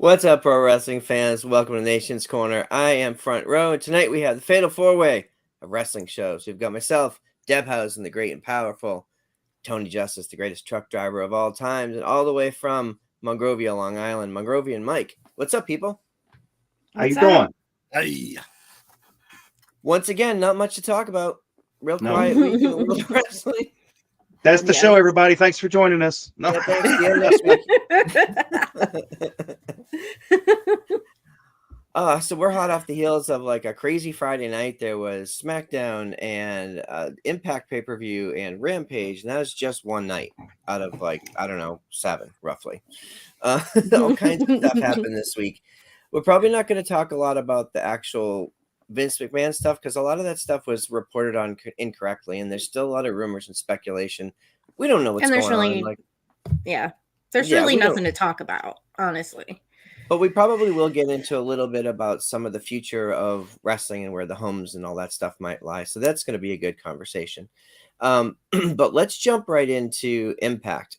What's up, pro wrestling fans? Welcome to Nation's Corner. I am Front Row, and tonight we have the Fatal 4-Way of wrestling shows. We've got myself, Debhausen, the great and powerful, Tony Justice, the greatest truck driver of all times, and all the way from Monrovia, Long Island, Mongrovian Mike. What's up, people? How you doing? Hey. Once again, not much to talk about. Real quiet week in the world of wrestling. That's the show, everybody. Thanks for joining us. No. Yeah, thanks. See you next week. So we're hot off the heels of like a crazy Friday night. There was SmackDown and Impact pay-per-view and Rampage, and that was just one night out of like, I don't know, 7 roughly. All kinds of stuff happened this week. We're probably not going to talk a lot about the actual Vince McMahon stuff because a lot of that stuff was reported on incorrectly, and there's still a lot of rumors and speculation. We don't know what's going on. Like, there's really nothing to talk about, honestly. But we probably will get into a little bit about some of the future of wrestling and where the homes and all that stuff might lie. So that's going to be a good conversation. But let's jump right into Impact.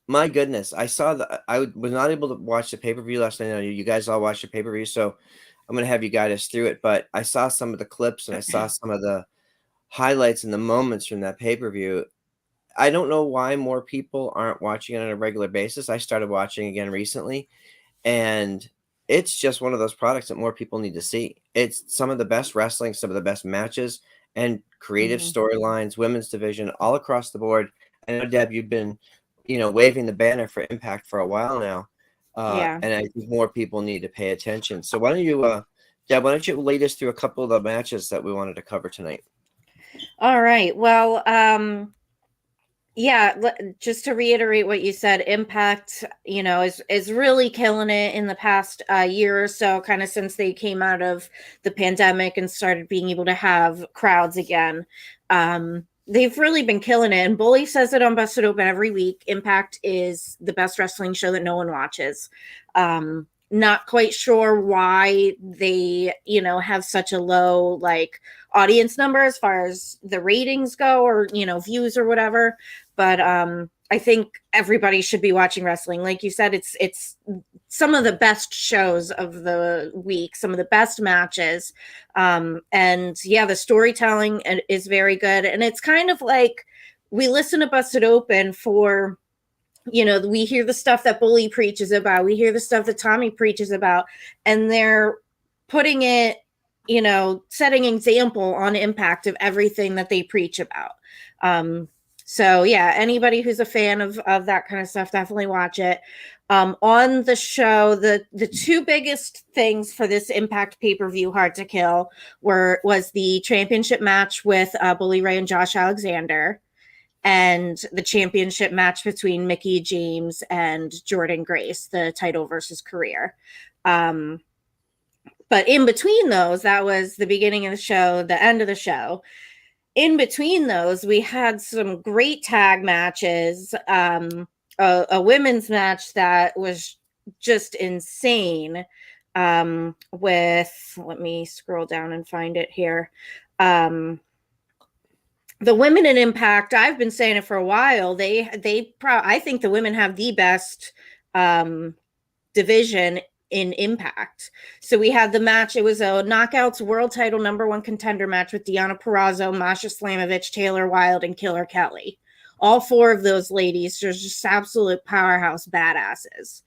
My goodness, I was not able to watch the pay-per-view last night. I know you guys all watched the pay-per-view, so I'm going to have you guide us through it. But I saw some of the clips and I saw some of the highlights and the moments from that pay-per-view. I don't know why more people aren't watching it on a regular basis. I started watching again recently, and it's just one of those products that more people need to see. It's some of the best wrestling, some of the best matches, and creative storylines, women's division, all across the board. I know, Deb, you've been, waving the banner for Impact for a while now, and I think more people need to pay attention. So why don't you, Deb, lead us through a couple of the matches that we wanted to cover tonight? All right. Well, just to reiterate what you said, Impact, is really killing it in the past year or so, kind of since they came out of the pandemic and started being able to have crowds again. They've really been killing it. And Bully says it on Busted Open every week. Impact is the best wrestling show that no one watches. Not quite sure why they, have such a low audience number as far as the ratings go or, views or whatever. But I think everybody should be watching wrestling. Like you said, it's some of the best shows of the week, some of the best matches. The storytelling is very good. And it's kind of like we listen to Busted Open for, we hear the stuff that Bully preaches about. We hear the stuff that Tommy preaches about. And they're putting it, setting example on Impact of everything that they preach about. Anybody who's a fan of that kind of stuff, definitely watch it. On the show, the two biggest things for this Impact pay-per-view Hard to Kill was the championship match with Bully Ray and Josh Alexander, and the championship match between Mickie James and Jordynne Grace, the title versus career. But in between those, that was the beginning of the show, the end of the show. In between those, we had some great tag matches, a women's match that was just insane with, let me scroll down and find it here. The women in Impact, I've been saying it for a while. I think the women have the best division in Impact. So we had the match. It was a Knockouts World Title #1 contender match with Deonna Purrazzo, Masha Slamovich, Taylor Wilde, and Killer Kelly. All 4 of those ladies are just absolute powerhouse badasses.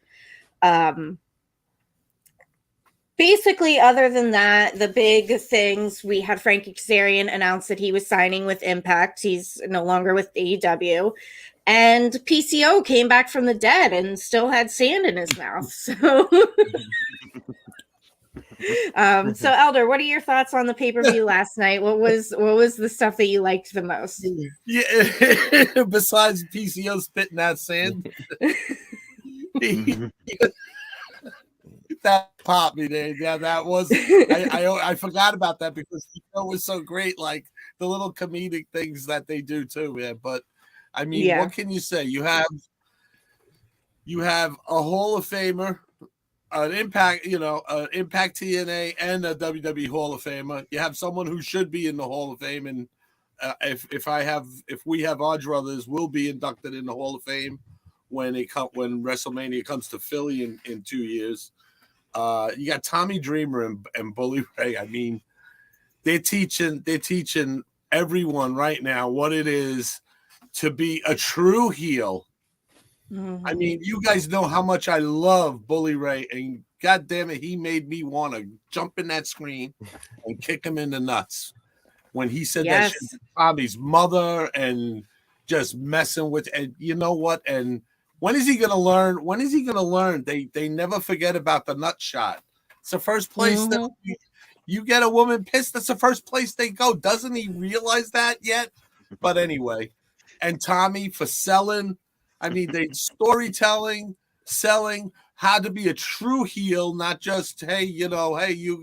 Basically, other than that, the big things, we had Frankie Kazarian announce that he was signing with Impact. He's no longer with AEW. And PCO came back from the dead and still had sand in his mouth. So, Elder, what are your thoughts on the pay-per-view last night? What was the stuff that you liked the most? Yeah, besides PCO spitting that sand, that popped me there. Yeah, that was. I forgot about that because the show was so great. Like the little comedic things that they do too, man. But I mean, what can you say? You have a Hall of Famer, an Impact, Impact TNA, and a WWE Hall of Famer. You have someone who should be in the Hall of Fame, and if we have our druthers, will be inducted in the Hall of Fame. when WrestleMania comes to Philly in 2 years. You got Tommy Dreamer and Bully Ray. I mean, they're teaching everyone right now what it is to be a true heel. Mm-hmm. I mean, you guys know how much I love Bully Ray, and God damn it, he made me want to jump in that screen and kick him in the nuts when he said that shit to Tommy's mother and just messing with. And you know what? And when is he gonna learn? When is he gonna learn? They never forget about the nut shot. It's the first place that you get a woman pissed. That's the first place they go. Doesn't he realize that yet? But anyway, and Tommy for selling. I mean, they storytelling, selling how to be a true heel, not just hey, you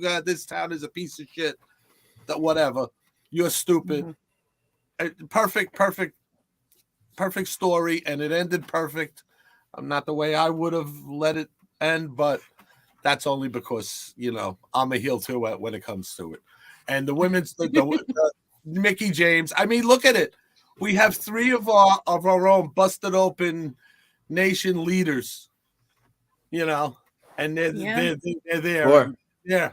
got this town is a piece of shit. That whatever, you're stupid. Perfect story, and it ended perfect. Not the way I would have let it end, but that's only because I'm a heel too when it comes to it. And the women's the Mickey James. I mean, look at it. We have 3 of our own busted open nation leaders, and they're there. 4. Yeah,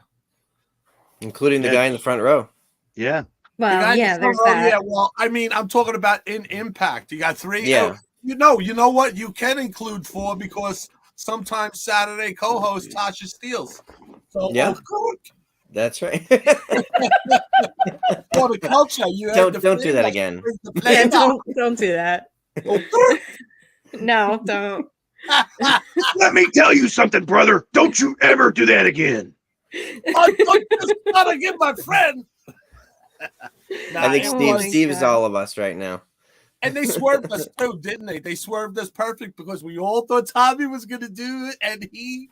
including the guy in the front row. Yeah. Well, yeah, there's that. Yeah, well, I mean, I'm talking about in Impact. You got 3. Yeah. You know what? You can include 4 because sometimes Saturday co-host Tasha Steele. So yeah, that's right. For the culture, don't do that again. Yeah, don't do that. No, don't. Let me tell you something, brother. Don't you ever do that again. I just gotta get my friend. I think Steve is all of us right now. And they swerved us too, didn't they? They swerved us perfect because we all thought Tommy was going to do it, and he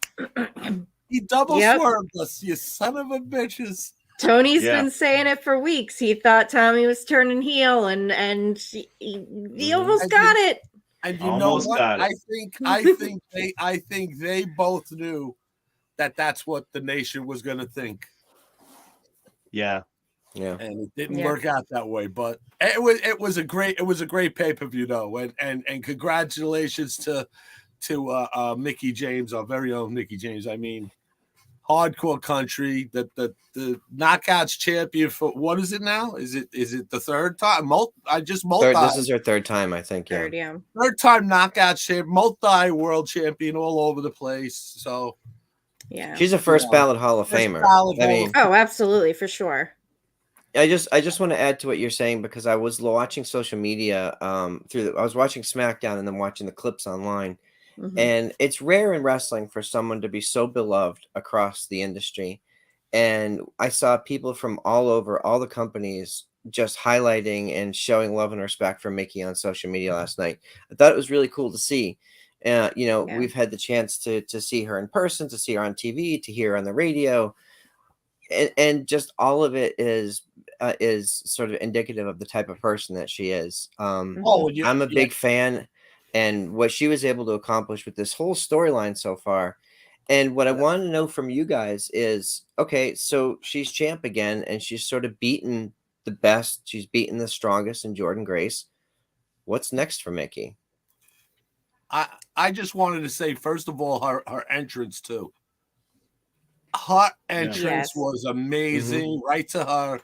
double swerved us. You son of a bitches. Tony's been saying it for weeks. He thought Tommy was turning heel, and he almost got it. And you know what? I think they both knew that that's what the nation was going to think. Yeah. Yeah, and it didn't work out that way, but it was a great pay-per-view though, and congratulations to Mickey James, our very own Mickey James. I mean, hardcore country, the knockouts champion for what is it now? Is it the third time? This is her third time, I think. Yeah, third time knockout champ, multi-world champion all over the place. So yeah, she's a first ballot Hall of Famer. Oh, absolutely, for sure. I just want to add to what you're saying because I was watching social media I was watching SmackDown and then watching the clips online. And it's rare in wrestling for someone to be so beloved across the industry. And I saw people from all over, all the companies just highlighting and showing love and respect for Mickey on social media last night. I thought it was really cool to see. We've had the chance to see her in person, to see her on TV, to hear her on the radio. And just all of it is sort of indicative of the type of person that she is. I'm a big fan, and what she was able to accomplish with this whole storyline so far. And what I want to know from you guys is, okay, so she's champ again, and she's sort of beaten the best. She's beaten the strongest in Jordynne Grace. What's next for Mickey? I just wanted to say, first of all, her entrance too. Her entrance was amazing, right to her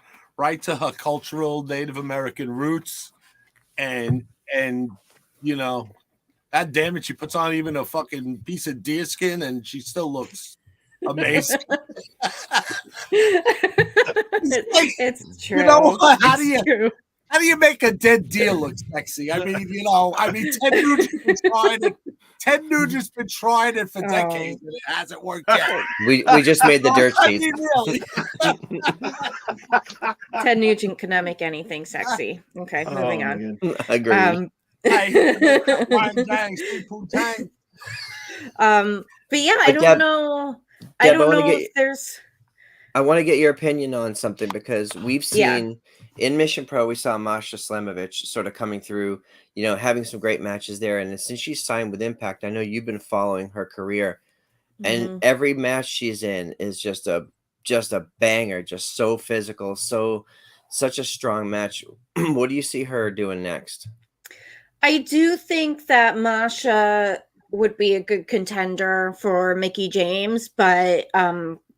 cultural Native American roots, and God damn it, she puts on even a fucking piece of deer skin, and she still looks amazing. It's true. You know what? How do you make a dead deer look sexy? I mean, Ted Nugent's been trying it for decades, and it hasn't worked yet. We just made the dirt sheet. Really. Ted Nugent cannot make anything sexy. Okay, moving on. Agreed. But yeah, I don't know. I don't know if there's. I want to get your opinion on something because we've seen in Mission Pro, we saw Masha Slamovich sort of coming through, having some great matches there. And since she's signed with Impact, I know you've been following her career, and every match she's in is just a banger, just so physical, such a strong match. What do you see her doing next? I do think that Masha would be a good contender for Mickey James, but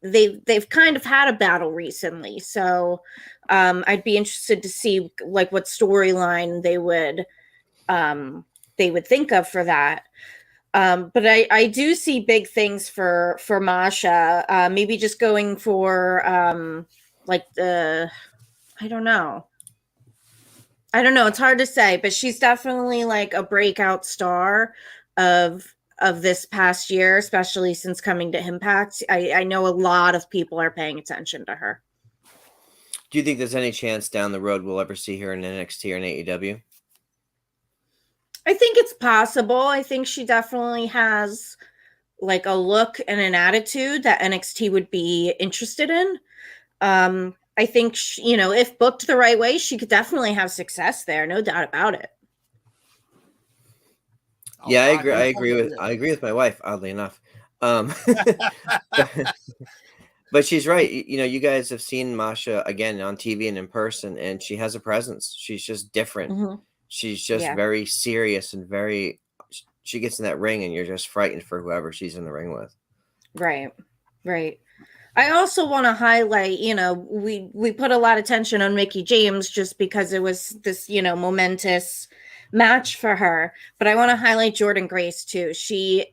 they've kind of had a battle recently, so I'd be interested to see like what storyline they would think of for that. But I do see big things for Masha. Maybe just going for like the I don't know. I don't know. It's hard to say, but she's definitely like a breakout star of this past year, especially since coming to Impact. I know a lot of people are paying attention to her. Do you think there's any chance down the road we'll ever see her in NXT or in AEW? I think it's possible. I think she definitely has like a look and an attitude that NXT would be interested in. I think if booked the right way, she could definitely have success there, no doubt about it. Yeah, I agree with my wife, oddly enough. But she's right. You guys have seen Masha again on TV and in person, and she has a presence. She's just different. Mm-hmm. She's just very serious and she gets in that ring and you're just frightened for whoever she's in the ring with. Right. I also want to highlight, we put a lot of tension on Mickey James just because it was this, momentous match for her. But I want to highlight Jordynne Grace too. She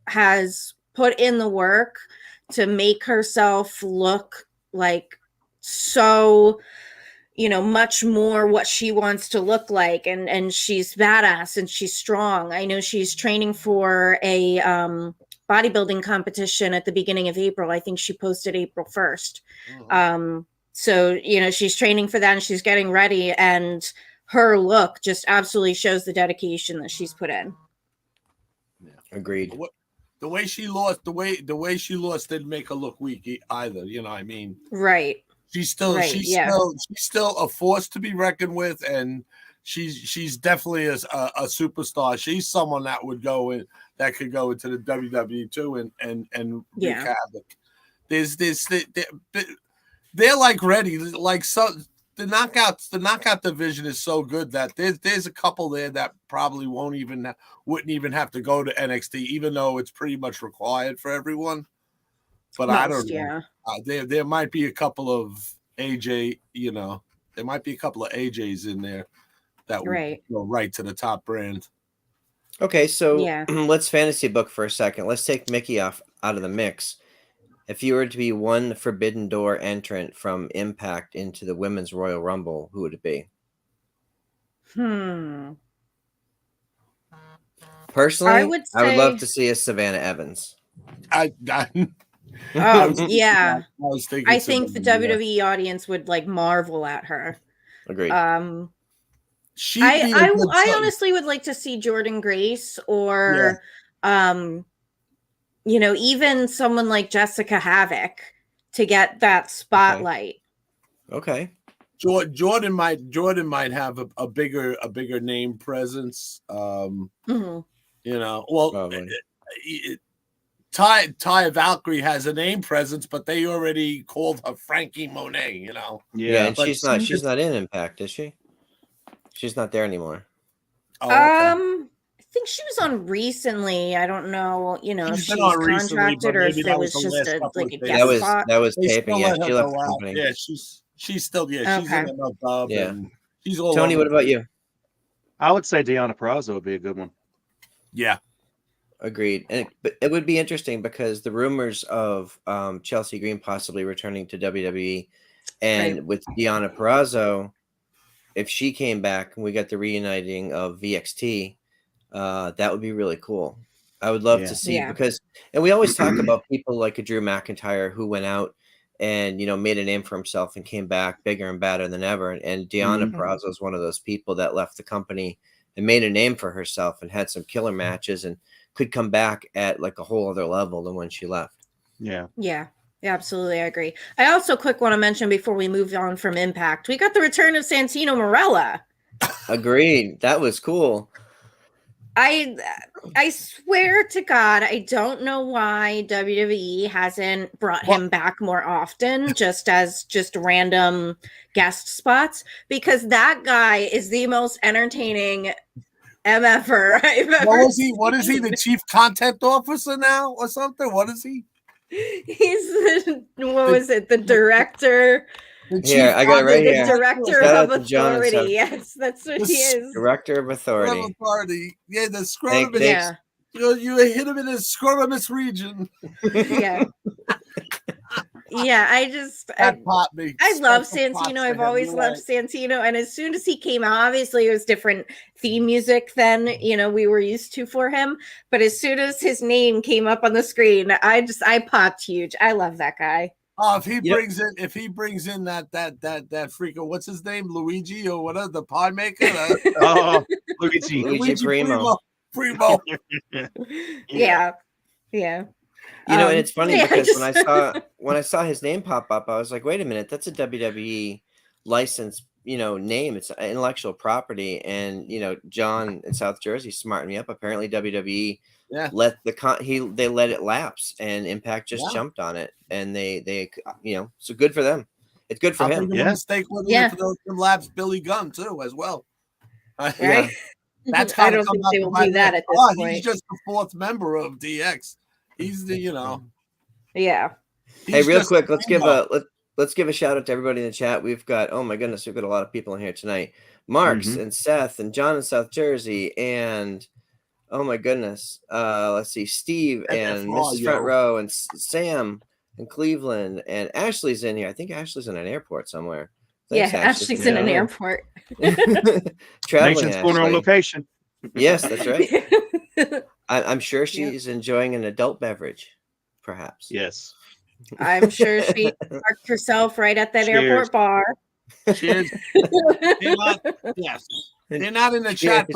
has put in the work to make herself look like so much more what she wants to look like, and she's badass and she's strong. I know she's training for a bodybuilding competition at the beginning of April. I think she posted April 1st. So she's training for that and she's getting ready, and her look just absolutely shows the dedication that she's put in. Agreed. The way she lost didn't make her look weak either. I mean, right. She's still a force to be reckoned with, and she's definitely a superstar. She's someone that could go into the WWE too and wreak havoc. They're like ready, like so. The knockout division is so good that there's a couple there that probably wouldn't even have to go to NXT, even though it's pretty much required for everyone. But I don't know. There might be a couple of AJ, there might be a couple of AJs in there that would go right to the top brand. Okay, so let's fantasy book for a second. Let's take Mickey out of the mix. If you were to be one Forbidden Door entrant from Impact into the Women's Royal Rumble, who would it be? Personally, I would love to see a Savannah Evans. I think the WWE audience would like marvel at her. Agreed. I honestly would like to see Jordynne Grace or even someone like Jessica Havoc to get that spotlight. Okay. Jordan might have a bigger name presence. Ty Valkyrie has a name presence, but they already called her Frankie Monet, Yeah, and she's not in Impact, is she? She's not there anymore. Oh, okay. I think she was on recently. I don't know, if she's contracted or if it was just a guest spot. That was taping. Yeah, she left the company. Yeah, she's still she's in another dub. Yeah. And she's all Tony, what about you? I would say Deonna Purrazzo would be a good one. Yeah. Agreed. And it would be interesting because the rumors of Chelsea Green possibly returning to WWE and with Deonna Purrazzo, if she came back and we got the reuniting of VXT, that would be really cool. I would love to see because we always talk about people like a Drew McIntyre who went out and made a name for himself and came back bigger and badder than ever. And Deonna Purrazzo is one of those people that left the company and made a name for herself and had some killer matches and could come back at like a whole other level than when she left. Yeah, absolutely. I agree. I also want to mention before we move on from Impact, we got the return of Santino Marella. Agreed. That was cool. I swear to God, I don't know why WWE hasn't brought him back more often, just random guest spots, because that guy is the most entertaining MFer I've ever What was he? seen. What is he? The chief content officer now, or something? What is he? He's the director. The Here, I got it right The here. director Shout of out to John and authority. Seth. Yes, that's what he is. Director of Authority. Authority. Yeah, the Thank- scrotum. Yeah, You hit him in his scrotumus region. yeah. Yeah, That popped me. I love Special props Santino. to I've him. always You're loved right. Santino. And as soon as he came out, obviously it was different theme music than, we were used to for him. But as soon as his name came up on the screen, I popped huge. I love that guy. Oh, if he brings in that freaking, what's his name? Luigi or whatever, the pie maker? Oh, Luigi. Luigi Primo. Primo. Yeah. Yeah. And it's funny yeah, because when I saw his name pop up, I was like, wait a minute, that's a WWE license, name. It's intellectual property. And John in South Jersey smartened me up. Apparently WWE let they let it lapse, and Impact just jumped on it, and they so good for them. It's good for him. A mistake with for those labs, Billy Gunn too, as well. Right. That's I don't think they will do that at this point. He's just the fourth member of DX. He's the Yeah. Hey, real quick, let's give a shout out to everybody in the chat. We've got a lot of people in here tonight. Marks and Seth and John in South Jersey, and oh my goodness, let's see, Steve and Mrs. Front Row and Sam in Cleveland, and Ashley's in here. I think Ashley's in an airport somewhere. Thanks, Ashley's in an airport. Traveling. Nation's going on location. Yes, that's right. I'm sure she's enjoying an adult beverage, perhaps. Yes. I'm sure she parked herself right at that airport bar. Cheers. Yes. They're not in the chat,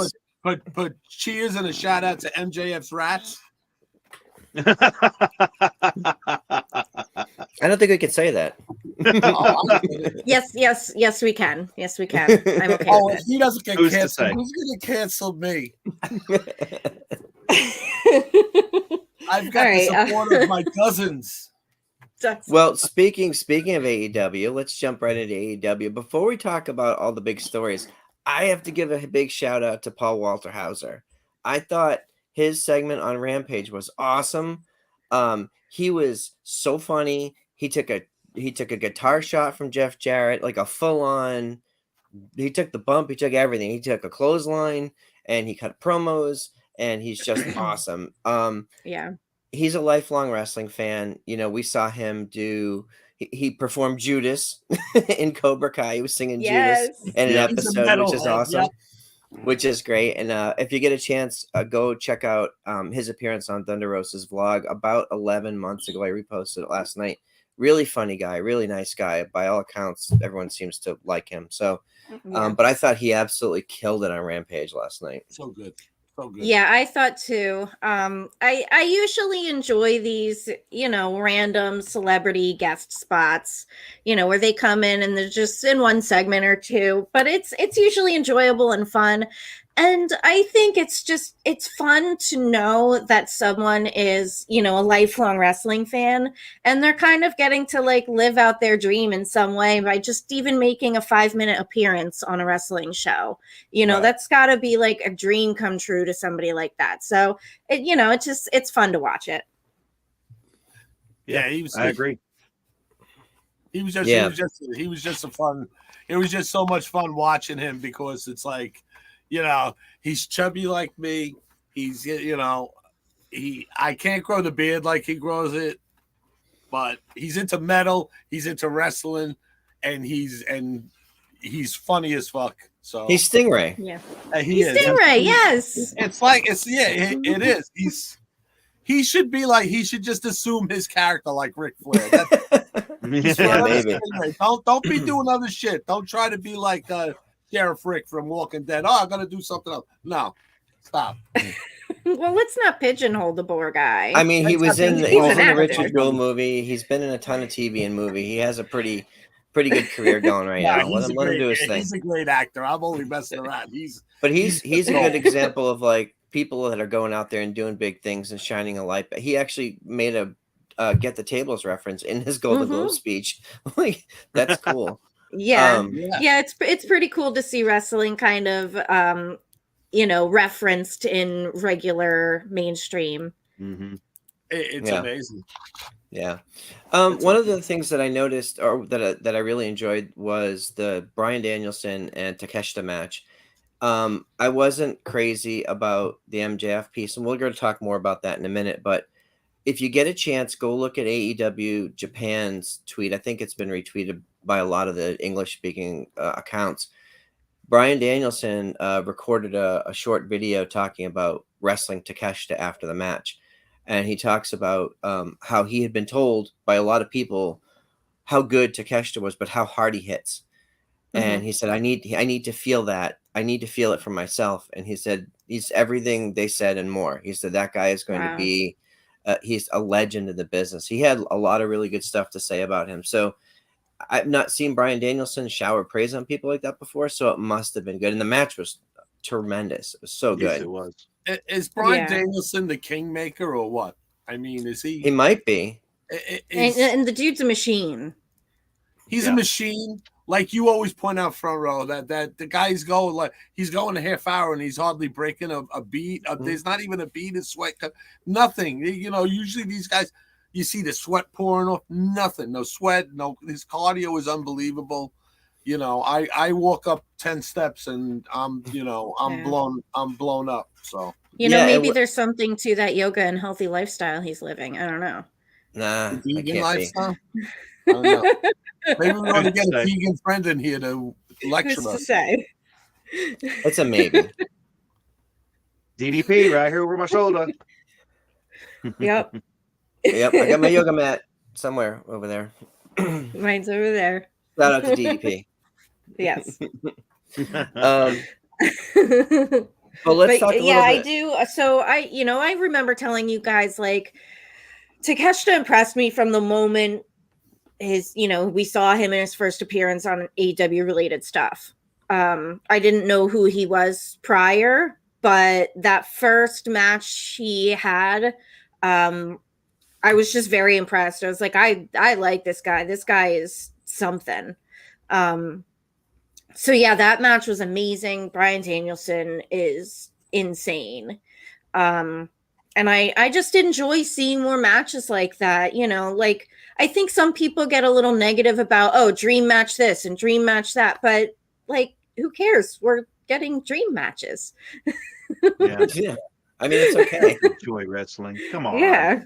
but cheers and a shout out to MJF's Rats. I don't think we could say that. Yes, we can. Yes, we can. I'm okay. Oh, if he doesn't get canceled, who's going to cancel me? I've got the support of my cousins. Well, speaking of AEW, let's jump right into AEW. Before we talk about all the big stories, I have to give a big shout out to Paul Walter Hauser. I thought his segment on Rampage was awesome. He was so funny. He took a guitar shot from Jeff Jarrett, like a full on. He took the bump. He took everything. He took a clothesline, and he cut promos, and he's just awesome. Yeah. He's a lifelong wrestling fan. We saw him he performed Judas in Cobra Kai. He was singing Judas in an episode, which is awesome, which is great. And if you get a chance, go check out his appearance on Thunder Rosa's vlog about 11 months ago. I reposted it last night. Really funny guy, really nice guy. By all accounts, everyone seems to like him. So, but I thought he absolutely killed it on Rampage last night. So good. Good. Yeah, I thought too. I usually enjoy these, random celebrity guest spots, where they come in and they're just in one segment or two, but it's usually enjoyable and fun. And I think it's fun to know that someone is, a lifelong wrestling fan, and they're kind of getting to live out their dream in some way by just even making a 5-minute appearance on a wrestling show. That's gotta be a dream come true to somebody like that. So it's fun to watch it. Yeah, I agree. He was just a fun. It was just so much fun watching him, because it's he's chubby like me. He's, I can't grow the beard like he grows it, but he's into metal. He's into wrestling, and he's funny as fuck. So he's Stingray. Yeah, he's Stingray. Yes, it is. He should be he should just assume his character like Ric Flair. Maybe. Don't be doing other shit. Don't try to be like Sheriff Rick from Walking Dead. Oh, I'm gonna do something else. No, stop. Well, let's not pigeonhole the poor guy. I mean, he was in the Richard Jewell movie. He's been in a ton of TV and movie. He has a pretty good career going right now. Let him do his thing. He's a great actor. I'm only messing around. He's a good example of people that are going out there and doing big things and shining a light. He actually made a Get the Tables reference in his Golden Globe speech. That's cool. Yeah, it's pretty cool to see wrestling kind of referenced in regular mainstream. Mm-hmm. It's Yeah. amazing. Yeah. It's One of the things that I noticed, or that I really enjoyed, was the Bryan Danielson and Takeshita match. I wasn't crazy about the MJF piece, and we're going to talk more about that in a minute. But if you get a chance, go look at AEW Japan's tweet. I think it's been retweeted by a lot of the English-speaking accounts. Bryan Danielson recorded a short video talking about wrestling Takeshita after the match. And he talks about how he had been told by a lot of people how good Takeshita was, but how hard he hits. And he said, I need to feel that. I need to feel it for myself. And he said, he's everything they said and more. He said, that guy is going to Wow. be, he's a legend in the business. He had a lot of really good stuff to say about him. So I've not seen Bryan Danielson shower praise on people like that before. So it must have been good. And the match was tremendous. It was so Yes, good. it was. Is Bryan Yeah. Danielson the kingmaker or what? I mean, is He he? might be. And the dude's a machine. He's Yeah. a machine. Like you always point out, front row, that the guy's going like he's going a half hour and he's hardly breaking a beat. There's not even a beat of sweat, nothing. Usually these guys, you see the sweat pouring off, nothing, no sweat, no. His cardio is unbelievable. I walk up 10 steps and I'm Yeah. blown up. So Maybe there's something to that yoga and healthy lifestyle he's living. I don't know. Nah, the I vegan can't lifestyle. I don't know. Maybe we want to get a Say. vegan friend in here to lecture Who's to us. say? be. It's a maybe. DDP right here over my shoulder. Yep. Yep, I got my yoga mat somewhere over there. Mine's over there. Shout out to DDP. Yes. But let's talk a little I bit. do. So I remember telling you guys, like, Takeshita impressed me from the moment we saw him in his first appearance on AEW related stuff. I didn't know who he was prior, but that first match he had, I was just very impressed. I was like, I like this guy. This guy is something. So yeah, that match was amazing. Bryan Danielson is insane. And I just enjoy seeing more matches like that. Like, I think some people get a little negative about, dream match this and dream match that, but like, who cares? We're getting dream matches. Yeah. Yeah. I mean, it's okay. Enjoy wrestling. Come on. Yeah.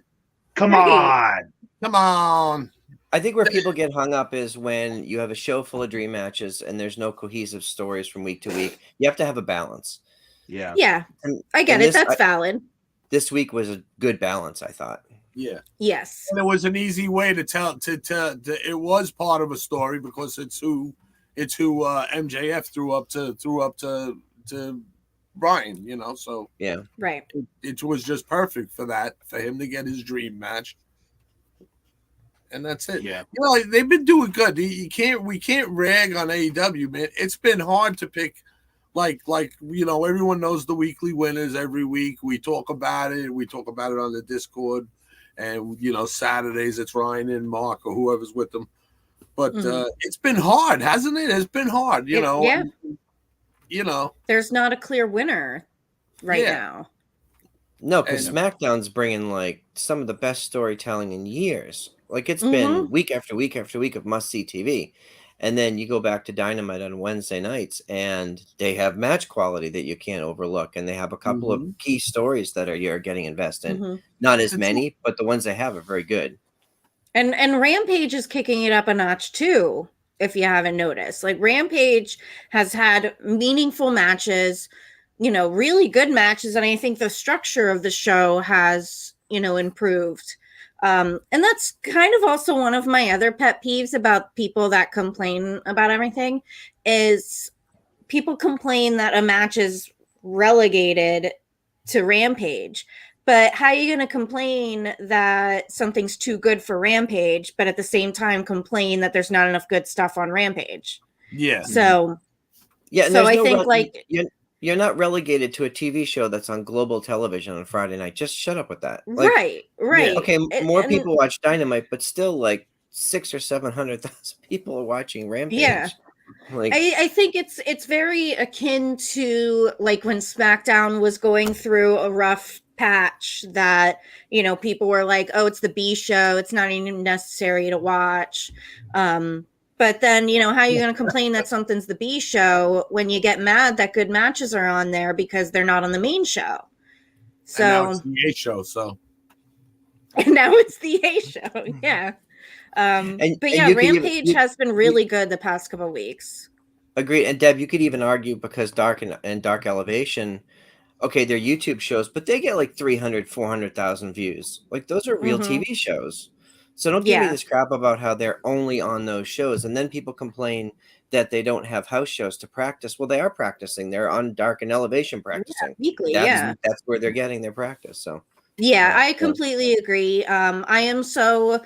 Come Right. on. Come on. I think where people get hung up is when you have a show full of dream matches and there's no cohesive stories from week to week. You have to have a balance. Yeah. Yeah. And, I get and it. this, That's valid. This week was a good balance, I thought. Yeah. Yes. And it was an easy way to tell it was part of a story because it's who MJF threw up to Brian, so Yeah. Right. it was just perfect for him to get his dream match. And that's it. Yeah. They've been doing good. We can't rag on AEW, man. It's been hard to pick like everyone knows the weekly winners every week. We talk about it. We talk about it on the Discord. And Saturdays it's Ryan and Mark or whoever's with them. But it's been hard, hasn't it? It's been hard, Yeah. There's not a clear winner right now. No, because SmackDown's bringing like some of the best storytelling in years. Like it's been week after week after week of must-see TV. And then you go back to Dynamite on Wednesday nights and they have match quality that you can't overlook. And they have a couple of key stories that you're getting invested in. Not as many, but the ones they have are very good. And Rampage is kicking it up a notch too, if you haven't noticed. Like, Rampage has had meaningful matches, really good matches, and I think the structure of the show has, improved. And that's kind of also one of my other pet peeves about people that complain about everything is people complain that a match is relegated to Rampage. But how are you going to complain that something's too good for Rampage, but at the same time complain that there's not enough good stuff on Rampage? Yeah. So, yeah. So I think you're not relegated to a TV show that's on global television on Friday night. Just shut up with that. Right. Okay, more people watch Dynamite, but still, like 600,000 or 700,000 people are watching Rampage. Yeah. Like, I think it's very akin to like when SmackDown was going through a rough patch that, people were like, oh, it's the B show, it's not even necessary to watch. But then, how are you going to complain that something's the B show when you get mad that good matches are on there because they're not on the main show? And now it's So the A show, so and now it's the A show, yeah. But yeah, you could even Rampage has been really good the past couple of weeks. agree. And Deb, you could even argue because Dark and Dark Elevation, okay, they're YouTube shows, but they get like 300, 400,000 views. Like those are real Mhm. TV shows. So don't give me Yeah. this crap about how they're only on those shows. And then people complain that they don't have house shows to practice. Well, they are practicing. They're on Dark and Elevation practicing. Weekly, That's yeah. that's where they're getting their practice. So Yeah, I yeah. completely agree. I am so,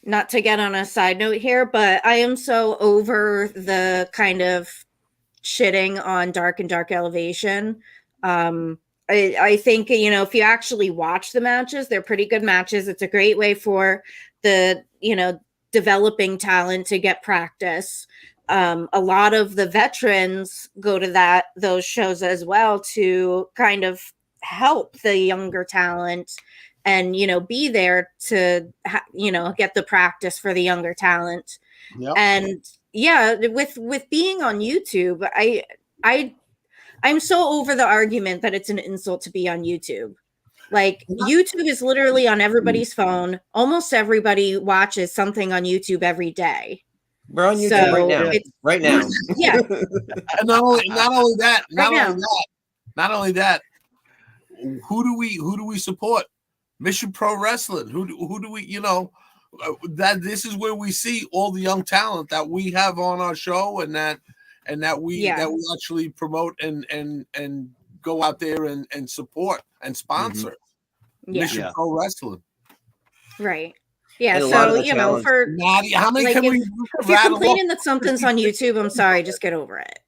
not to get on a side note here, but I am so over the kind of shitting on Dark and Dark Elevation. I think, if you actually watch the matches, they're pretty good matches. It's a great way for the, developing talent to get practice. A lot of the veterans go to those shows as well to kind of help the younger talent and be there to get the practice for the younger talent. Yep. And yeah, with being on YouTube, I'm so over the argument that it's an insult to be on YouTube. Like, YouTube is literally on everybody's phone. Almost everybody watches something on YouTube every day. We're on YouTube So right now. it's- Right now. Yeah. And not only that, Right who do we support? Mission Pro Wrestling. Who do we, that this is where we see all the young talent that we have on our show and that we actually promote and go out there and support and sponsor. Mission Pro Wrestling. Right. Yeah. And a lot of So, the talent- for Natty, how many like, can we if you're rattle complaining off? that something's on YouTube, I'm sorry, just get over it.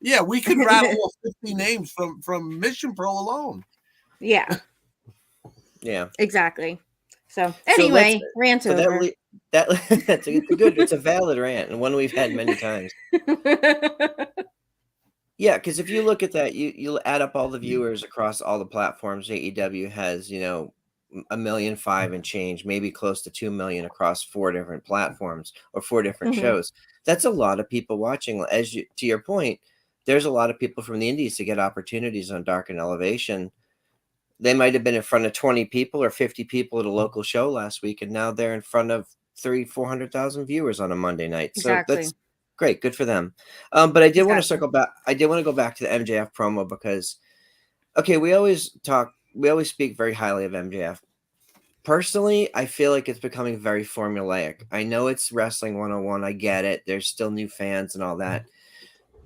Yeah, we could rattle off 50 names from Mission Pro alone. Yeah. Yeah. Exactly. So anyway, rant So over. it's a valid rant and one we've had many times. Yeah, because if you look at that, you'll add up all the viewers across all the platforms. AEW has, 1.5 million and change, maybe close to 2 million across 4 different platforms or 4 different shows. That's a lot of people watching. To your point, there's a lot of people from the indies to get opportunities on Dark and Elevation. They might have been in front of 20 people or 50 people at a local show last week, and now they're in front of 300,000-400,000 viewers on a Monday night. Exactly. So that's great. Good for them. But I did want to Exactly. circle back. I did want to go back to the MJF promo because, okay, we always speak very highly of MJF. Personally, I feel like it's becoming very formulaic. I know it's Wrestling 101. I get it. There's still new fans and all that.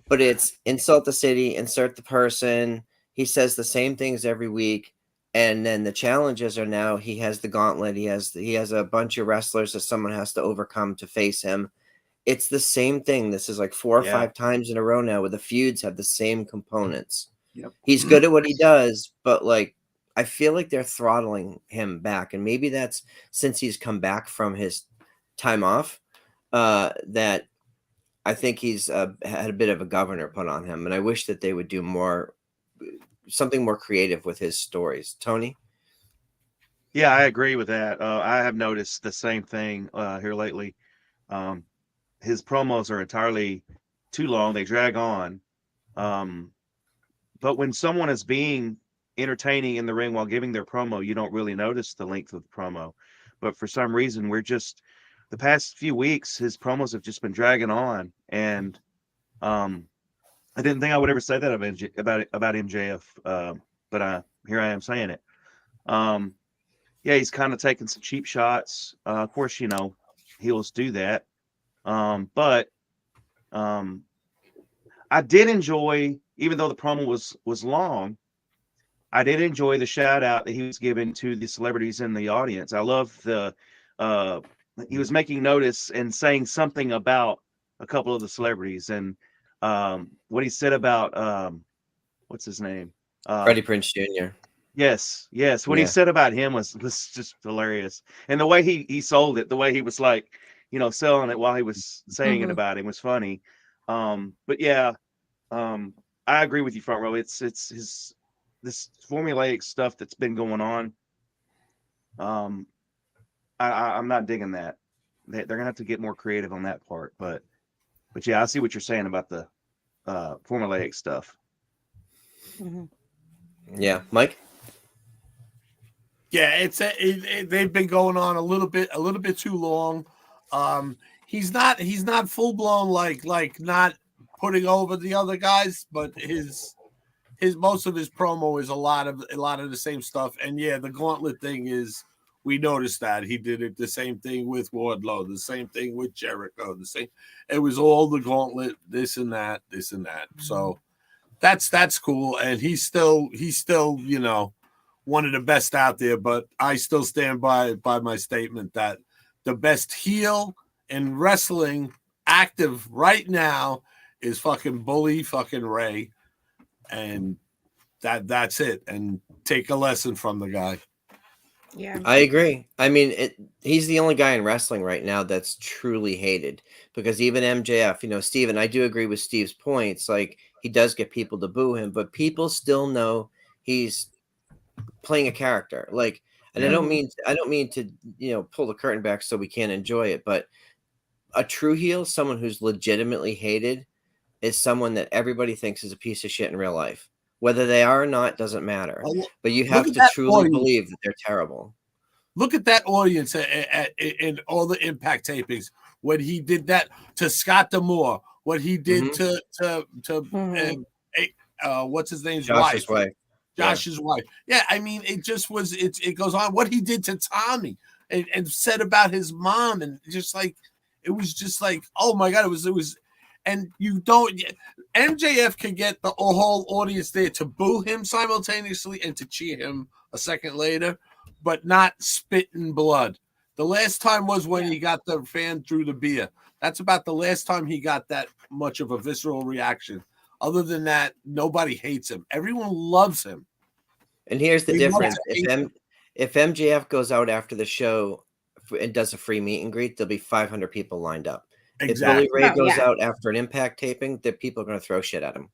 But it's insult the city, insert the person. He says the same things every week. And then the challenges are now he has the gauntlet. He has a bunch of wrestlers that someone has to overcome to face him. It's the same thing. This is like 4 or 5 times in a row now where the feuds have the same components. Yep. He's good at what he does, but like I feel like they're throttling him back. And maybe that's since he's come back from his time off, that I think he's had a bit of a governor put on him. And I wish that they would do something more creative with his stories. Tony? Yeah, I agree with that. I have noticed the same thing here lately. His promos are entirely too long. They drag on. But when someone is being entertaining in the ring while giving their promo, you don't really notice the length of the promo. But for some reason, the past few weeks, his promos have just been dragging on. And I didn't think I would ever say that about MJF, but here I am saying it. Yeah, he's kind of taking some cheap shots. Of course, heels do that. But I did enjoy, even though the promo was long, I did enjoy the shout out that he was giving to the celebrities in the audience. I love he was making notice and saying something about a couple of the celebrities and what he said about what's his name? Freddie Prinze Jr. Yes. What he said about him was just hilarious. And the way he sold it, the way he was like, selling it while he was saying it about him was funny. But yeah, I agree with you, Front Row. It's this formulaic stuff that's been going on. I'm not digging that. They're gonna have to get more creative on that part. But yeah, I see what you're saying about the formulaic stuff. Yeah, Mike. Yeah, they've been going on a little bit too long. He's not full blown like not putting over the other guys, but his most of his promo is a lot of the same stuff. And yeah, the gauntlet thing is, we noticed that he did it the same thing with Wardlow, the same thing with Jericho, the same. It was all the gauntlet, this and that. So that's cool, and he's still one of the best out there. But I still stand by my statement that the best heel in wrestling active right now is fucking Bully fucking Ray, and that's it. And take a lesson from the guy. Yeah, I agree. I mean, he's the only guy in wrestling right now that's truly hated, because even MJF, Steven, I do agree with Steve's points. Like, he does get people to boo him, but people still know he's playing a character. Like, and I don't mean to, pull the curtain back so we can't enjoy it, but a true heel, someone who's legitimately hated, is someone that everybody thinks is a piece of shit in real life. Whether they are or not doesn't matter. But you have to truly believe that they're terrible. Look at that audience in all the Impact tapings when he did that to Scott D'Amore. What he did to what's his name's Josh's wife. Josh's wife. Yeah, I mean, it just was. It goes on. What he did to Tommy and said about his mom, and just like it was just like, oh my god, it was. And you don't. MJF can get the whole audience there to boo him simultaneously and to cheer him a second later, but not spit and blood. The last time was when he got the fan through the beer. That's about the last time he got that much of a visceral reaction. Other than that, nobody hates him. Everyone loves him. And here's the difference. If MJF goes out after the show and does a free meet and greet, there'll be 500 people lined up. Exactly. If Bully Ray goes out after an Impact taping, the people are going to throw shit at him.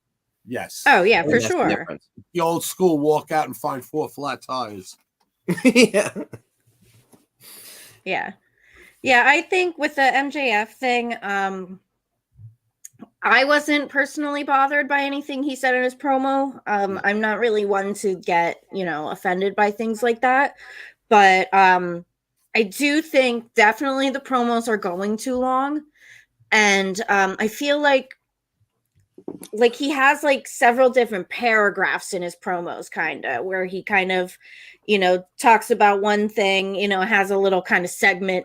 Yes. Oh, yeah, for sure. The old school walk out and find 4 flat tires. Yeah. Yeah. Yeah, I think with the MJF thing, I wasn't personally bothered by anything he said in his promo. I'm not really one to get, offended by things like that. But I do think definitely the promos are going too long. And I feel like he has like several different paragraphs in his promos, kind of, where he kind of, talks about one thing, has a little kind of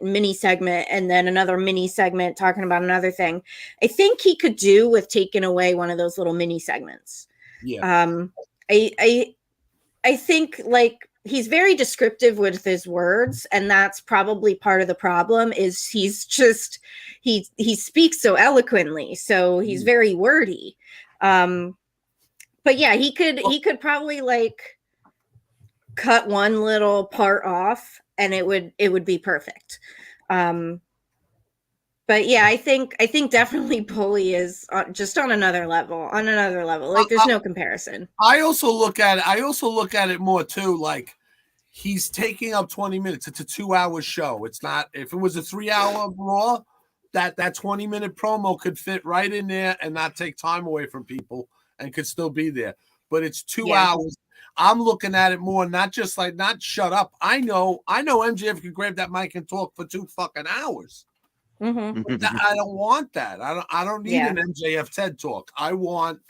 mini segment, and then another mini segment talking about another thing. I think he could do with taking away one of those little mini segments. Yeah. I think like he's very descriptive with his words, and that's probably part of the problem. Is he speaks so eloquently, so he's very wordy. But yeah, he could probably like cut one little part off and it would be perfect. But yeah, I think definitely Bully is just on another level. Like there's no comparison. I also look at it more too, like he's taking up 20 minutes. It's a 2-hour show. It's not, if it was a 3-hour Raw, that 20-minute promo could fit right in there and not take time away from people and could still be there. But it's 2 hours. I'm looking at it more, not just like, not shut up. I know MJF can grab that mic and talk for 2 fucking hours. Mm-hmm. I don't want that. I don't need an MJF TED talk. I want,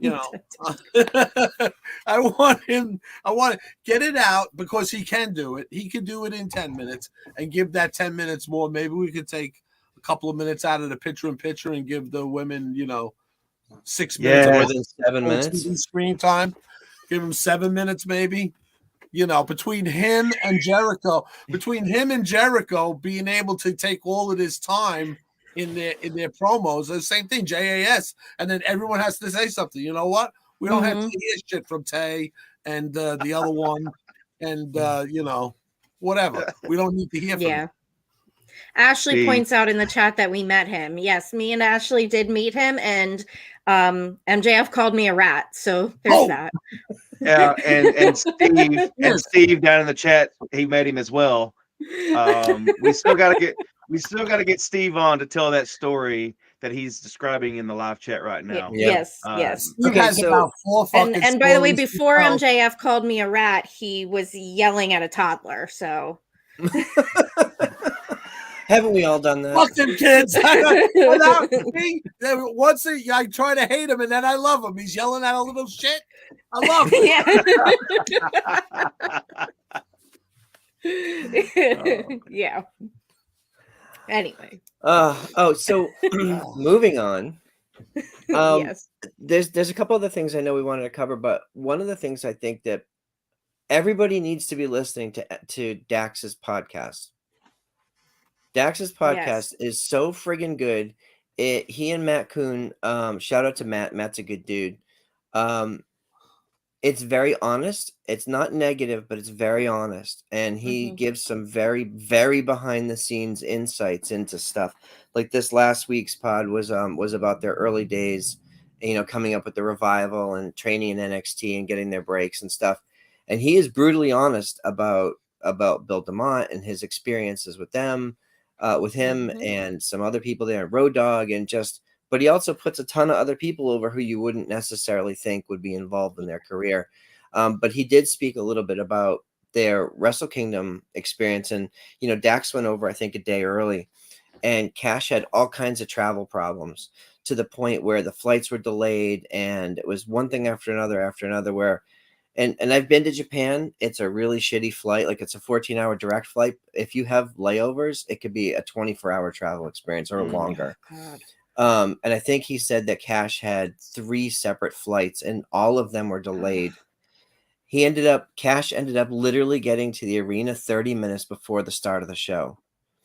I want to get it out because he can do it. He can do it in 10 minutes and give that 10 minutes more. Maybe we could take a couple of minutes out of the picture-in-picture and give the women, 6 minutes. More than 7 minutes screen time. Give him 7 minutes, maybe. Between him and Jericho being able to take all of this time in their promos, the same thing, JAS, and then everyone has to say something. You know what? We don't have to hear shit from Tay and the other one, and whatever. We don't need to hear from them. Ashley Steve. points out in the chat that we met him. Yes, me and Ashley did meet him, and MJF called me a rat. So there's that. Yeah, and Steve down in the chat, he met him as well. We still got to get Steve on to tell that story that he's describing in the live chat right now. Yeah. Yes. Steve has about 4 fucking And by the way, stories to before tell. MJF called me a rat, he was yelling at a toddler. So Haven't we all done that? Fuck them kids. Once I try to hate him and then I love him. He's yelling at a little shit. I love him. Yeah. Anyway. So moving on. Yes. There's a couple other things I know we wanted to cover, but one of the things I think that everybody needs to be listening to Dax's podcast. Dax's podcast is so friggin' good. He and Matt Kuhn, shout out to Matt. Matt's a good dude. It's very honest. It's not negative, but it's very honest. And he gives some very, very behind the scenes insights into stuff. Like this last week's pod was about their early days, coming up with the Revival and training in NXT and getting their breaks and stuff. And he is brutally honest about Bill DeMott and his experiences with them, with him and some other people there, Road Dogg, but he also puts a ton of other people over who you wouldn't necessarily think would be involved in their career. But he did speak a little bit about their Wrestle Kingdom experience. And, Dax went over, I think, a day early, and Cash had all kinds of travel problems to the point where the flights were delayed. And it was one thing after another where, and I've been to Japan. It's a really shitty flight. Like it's a 14-hour direct flight. If you have layovers, it could be a 24-hour travel experience or longer. And I think he said that Cash had 3 separate flights and all of them were delayed. Cash ended up literally getting to the arena 30 minutes before the start of the show.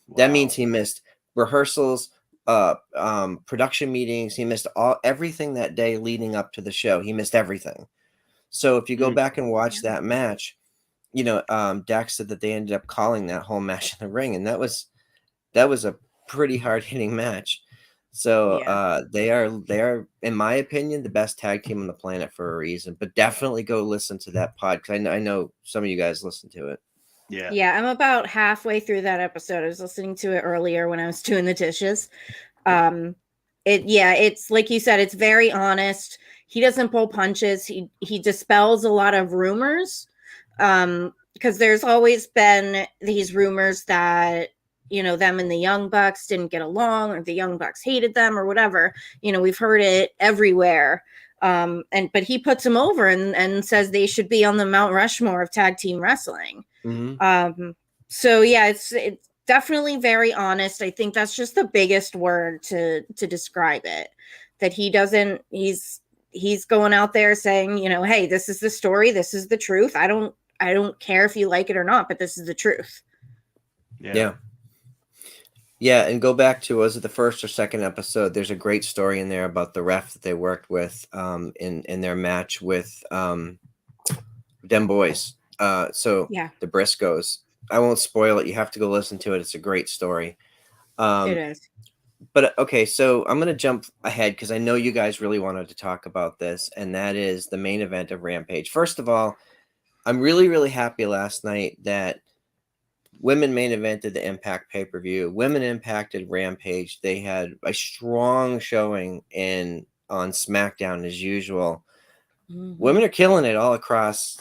Wow. That means he missed rehearsals, production meetings. He missed everything that day leading up to the show. He missed everything. So if you go back and watch that match, Dax said that they ended up calling that whole match in the ring. And that was a pretty hard hitting match. So they are, in my opinion, the best tag team on the planet for a reason. But definitely go listen to that pod because I know some of you guys listen to it. Yeah, I'm about halfway through that episode. I was listening to it earlier when I was doing the dishes. It's like you said, it's very honest. He doesn't pull punches. He dispels a lot of rumors. Because there's always been these rumors that them and the Young Bucks didn't get along, or the Young Bucks hated them, or whatever. We've heard it everywhere. But he puts them over and says they should be on the Mount Rushmore of tag team wrestling. So yeah, it's definitely very honest. I think that's just the biggest word to describe it. That he's going out there saying, hey, this is the story, this is the truth. I don't care if you like it or not, but this is the truth. Yeah, and go back to, was it the first or second episode? There's a great story in there about the ref that they worked with in their match with them boys. The Briscoes. I won't spoil it. You have to go listen to it. It's a great story. It is. But okay, so I'm going to jump ahead because I know you guys really wanted to talk about this, and that is the main event of Rampage. First of all, I'm really, really happy last night that women main evented the Impact pay-per-view. Women impacted Rampage. They had a strong showing on SmackDown as usual. Women are killing it all across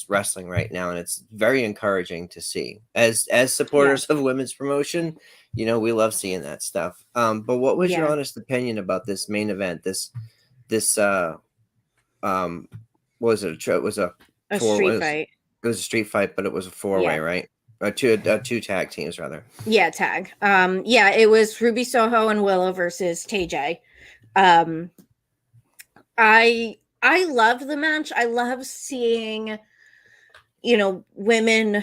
wrestling right now, and it's very encouraging to see. As supporters of women's promotion, we love seeing that stuff. But what was your honest opinion about this main event? This what was it? It was a street fight. It was a street fight, but it was a 4-way, right? Two tag teams, rather. Yeah, tag. It was Ruby Soho and Willow versus TJ. I loved the match. I love seeing, women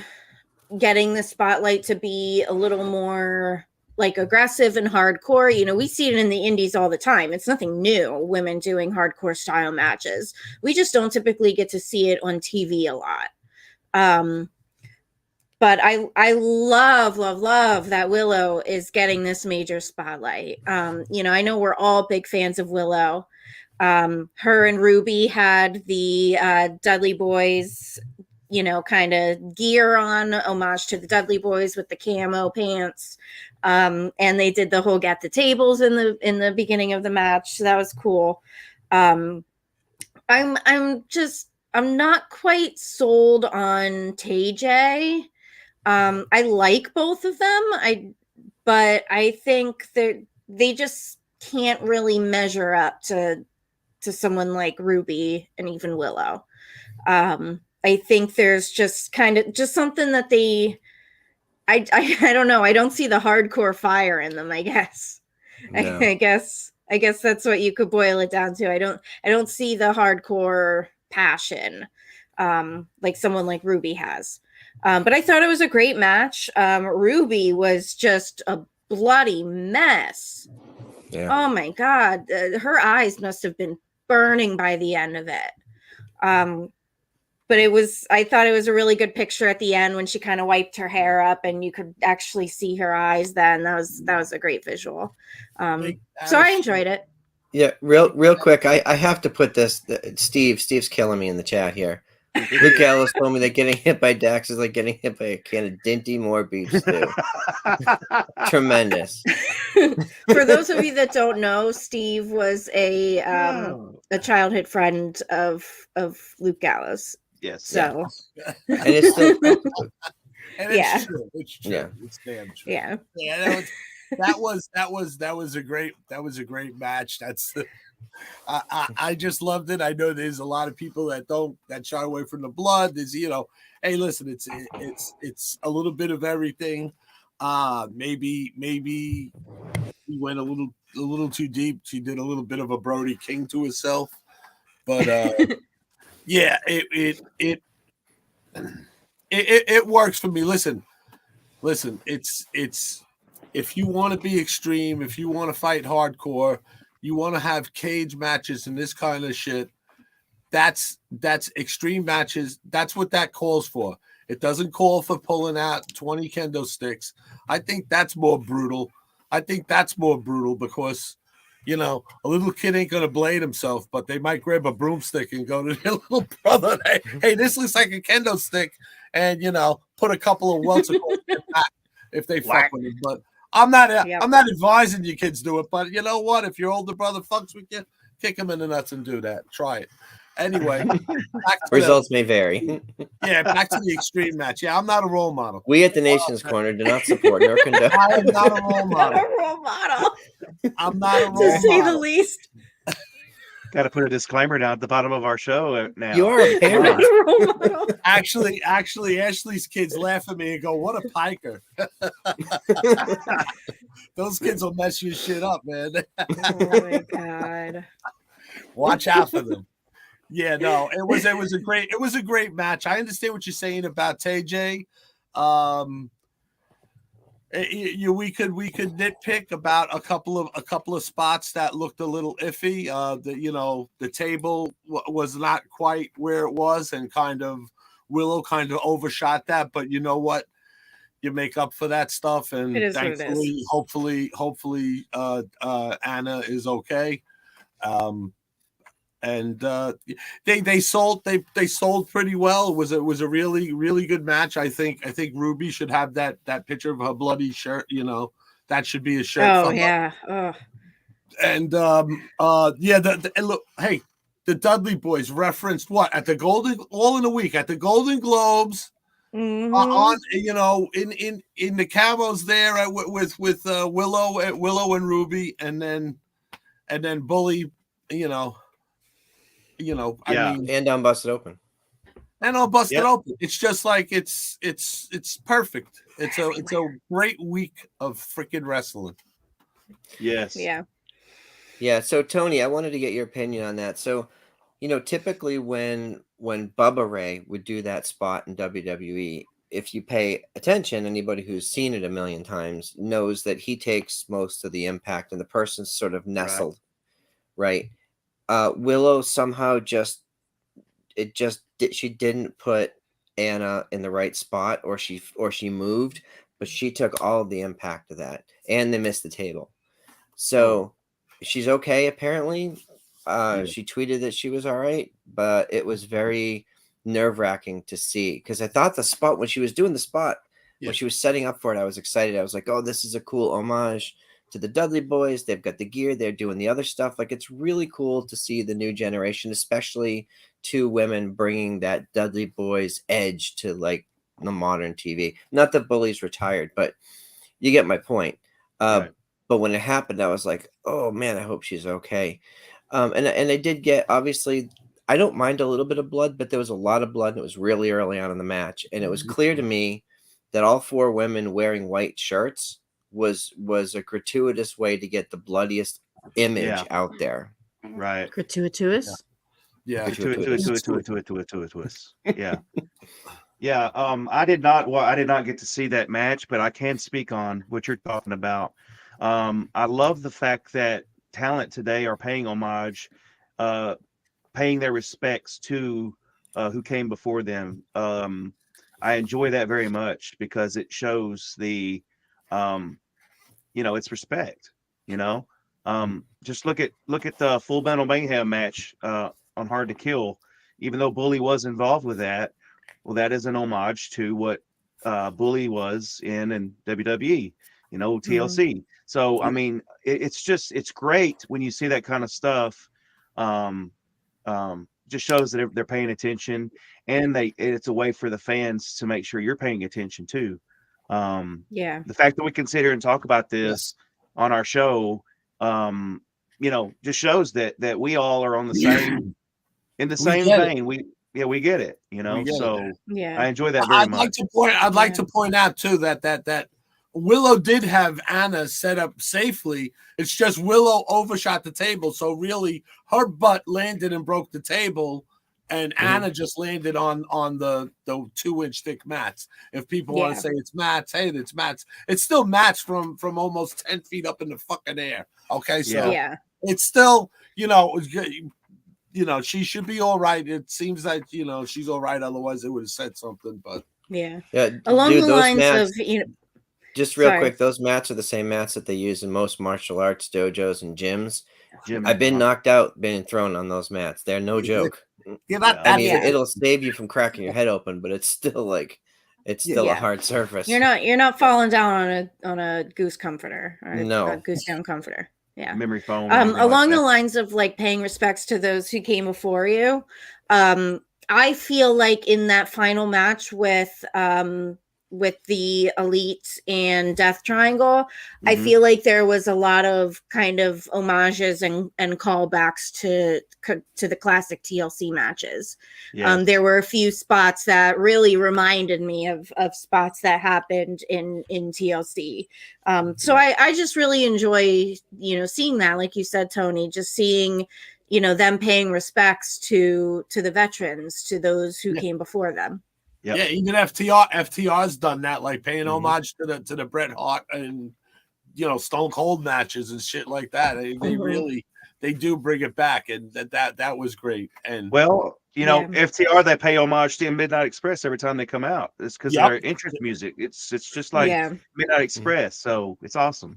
getting the spotlight to be a little more like aggressive and hardcore. We see it in the indies all the time. It's nothing new, women doing hardcore style matches. We just don't typically get to see it on TV a lot. but I love that Willow is getting this major spotlight. I know we're all big fans of Willow. Her and Ruby had the Dudley Boys, kind of gear on, homage to the Dudley Boys with the camo pants. And they did the whole get the tables in the beginning of the match. So that was cool. I'm not quite sold on TJ. I like both of them. But I think they just can't really measure up to someone like Ruby and even Willow. I think there's just kind of just something that I don't know. I don't see the hardcore fire in them, I guess. No. I guess that's what you could boil it down to. I don't see the hardcore passion like someone like Ruby has. But I thought it was a great match. Ruby was just a bloody mess. Yeah. Oh my God. Her eyes must have been burning by the end of it. But I thought it was a really good picture at the end when she kind of wiped her hair up and you could actually see her eyes then. That was a great visual. So I enjoyed it. Yeah, real quick. I have to put this. Steve's killing me in the chat here. Luke Gallows told me that getting hit by Dax is like getting hit by a can of Dinty Moore beef stew. Tremendous. For those of you that don't know, Steve was a childhood friend of Luke Gallows. Yes. So And it's still And it's true. It's true. Yeah. It's damn true. yeah. Yeah, that was a great match. That's I just loved it. I know there's a lot of people that shy away from the blood. There's hey, listen, it's a little bit of everything. Maybe he went a little too deep. She did a little bit of a Brody King to herself, but yeah, it works for me. Listen, it's if you want to be extreme, if you want to fight hardcore, you want to have cage matches and this kind of shit, that's extreme matches. That's what that calls for. It doesn't call for pulling out 20 kendo sticks. I think that's more brutal. Because, a little kid ain't going to blade himself, but they might grab a broomstick and go to their little brother. Hey, this looks like a kendo stick. And, put a couple of welts if they fuck with it. But I'm not advising you kids do it. But you know what? If your older brother fucks with you, kick him in the nuts and do that. Try it. Anyway, results may vary. Yeah, back to the extreme match. Yeah, I'm not a role model. We at the Nation's Corner do not support nor condone. I am not a role model. I'm not a role model. To say the least. Got to put a disclaimer down at the bottom of our show now. You are a parent. Actually, Ashley's kids laugh at me and go, "What a piker!" Those kids will mess your shit up, man. Oh my God! Watch out for them. Yeah, no, it was a great match. I understand what you're saying about TJ. We could nitpick about a couple of spots that looked a little iffy. The table was not quite where it was, and Willow kind of overshot that. But you know what? You make up for that stuff, and thankfully, hopefully, Anna is okay. And they sold pretty well. It was a really, really good match. I think Ruby should have that picture of her bloody shirt. That should be a shirt. Oh yeah. Oh. And and look, hey, the Dudley Boys referenced what at the All in a Week at the Golden Globes. Mm-hmm. On in the camos there with Willow and Ruby, and then Bully. I mean, and on Busted Open. And on Busted Open. It's just like it's perfect. It's a great week of freaking wrestling. Yes. Yeah. Yeah. So Tony, I wanted to get your opinion on that. So, typically when Bubba Ray would do that spot in WWE, if you pay attention, anybody who's seen it a million times knows that he takes most of the impact and the person's sort of nestled, right? Willow somehow she didn't put Anna in the right spot, or she moved, but she took all of the impact of that, and they missed the table. So she's okay apparently. She tweeted that she was all right, but it was very nerve-wracking to see, because I thought the spot when she was doing the spot, when she was setting up for it, I was excited. I was like, oh, this is a cool homage to the Dudley Boys. They've got the gear, they're doing the other stuff. Like, it's really cool to see the new generation, especially two women, bringing that Dudley Boys edge to like the modern TV. Not that Bully's retired, but you get my point. Right. But when it happened, I was like, oh man, I hope she's okay. And I did get, obviously, I don't mind a little bit of blood, but there was a lot of blood, and it was really early on in the match. And it was clear to me that all four women wearing white shirts was a gratuitous way to get the bloodiest image out there. Right. Gratuitous. Yeah. Gratuitous. Yeah. Yeah. I did not get to see that match, but I can speak on what you're talking about. I love the fact that talent today are paying homage, paying their respects to who came before them. I enjoy that very much because it shows the, it's respect. Just look at the Full Metal Mayhem match on Hard to Kill. Even though Bully was involved with that, well, that is an homage to what Bully was in WWE. TLC. So I mean, it's great when you see that kind of stuff. Just shows that they're paying attention, and it's a way for the fans to make sure you're paying attention too. The fact that we can sit here and talk about this on our show, just shows that we all are on the same, in the same vein. We get it, so I enjoy that very much. I'd like to point out too that Willow did have Anna set up safely. It's just Willow overshot the table, so really her butt landed and broke the table, and Anna just landed on the 2-inch thick mats. If people want to say it's mats, hey, it's mats. It's still mats from almost 10 feet up in the fucking air. Okay, so it's still she should be all right. It seems like she's all right. Otherwise, it would have said something. But along the lines of Just real quick, those mats are the same mats that they use in most martial arts dojos and gyms. I've been knocked out, been thrown on those mats. They're no joke. It'll save you from cracking your head open, but it's still a hard surface. You're not falling down on a goose comforter or a goose down comforter. Yeah. Memory foam. Along the lines of like paying respects to those who came before you. I feel like in that final match with the Elite and Death Triangle, I feel like there was a lot of kind of homages and callbacks to the classic TLC matches. There were a few spots that really reminded me of spots that happened in TLC. So I just really enjoy, seeing that, like you said, Tony, just seeing, them paying respects to the veterans, to those who came before them. Yeah, even FTR's done that, like paying homage to the Bret Hart and Stone Cold matches and shit like that. They really do bring it back, and that was great. And FTR, they pay homage to Midnight Express every time they come out. It's because of their entrance music. It's just like Midnight Express, so it's awesome.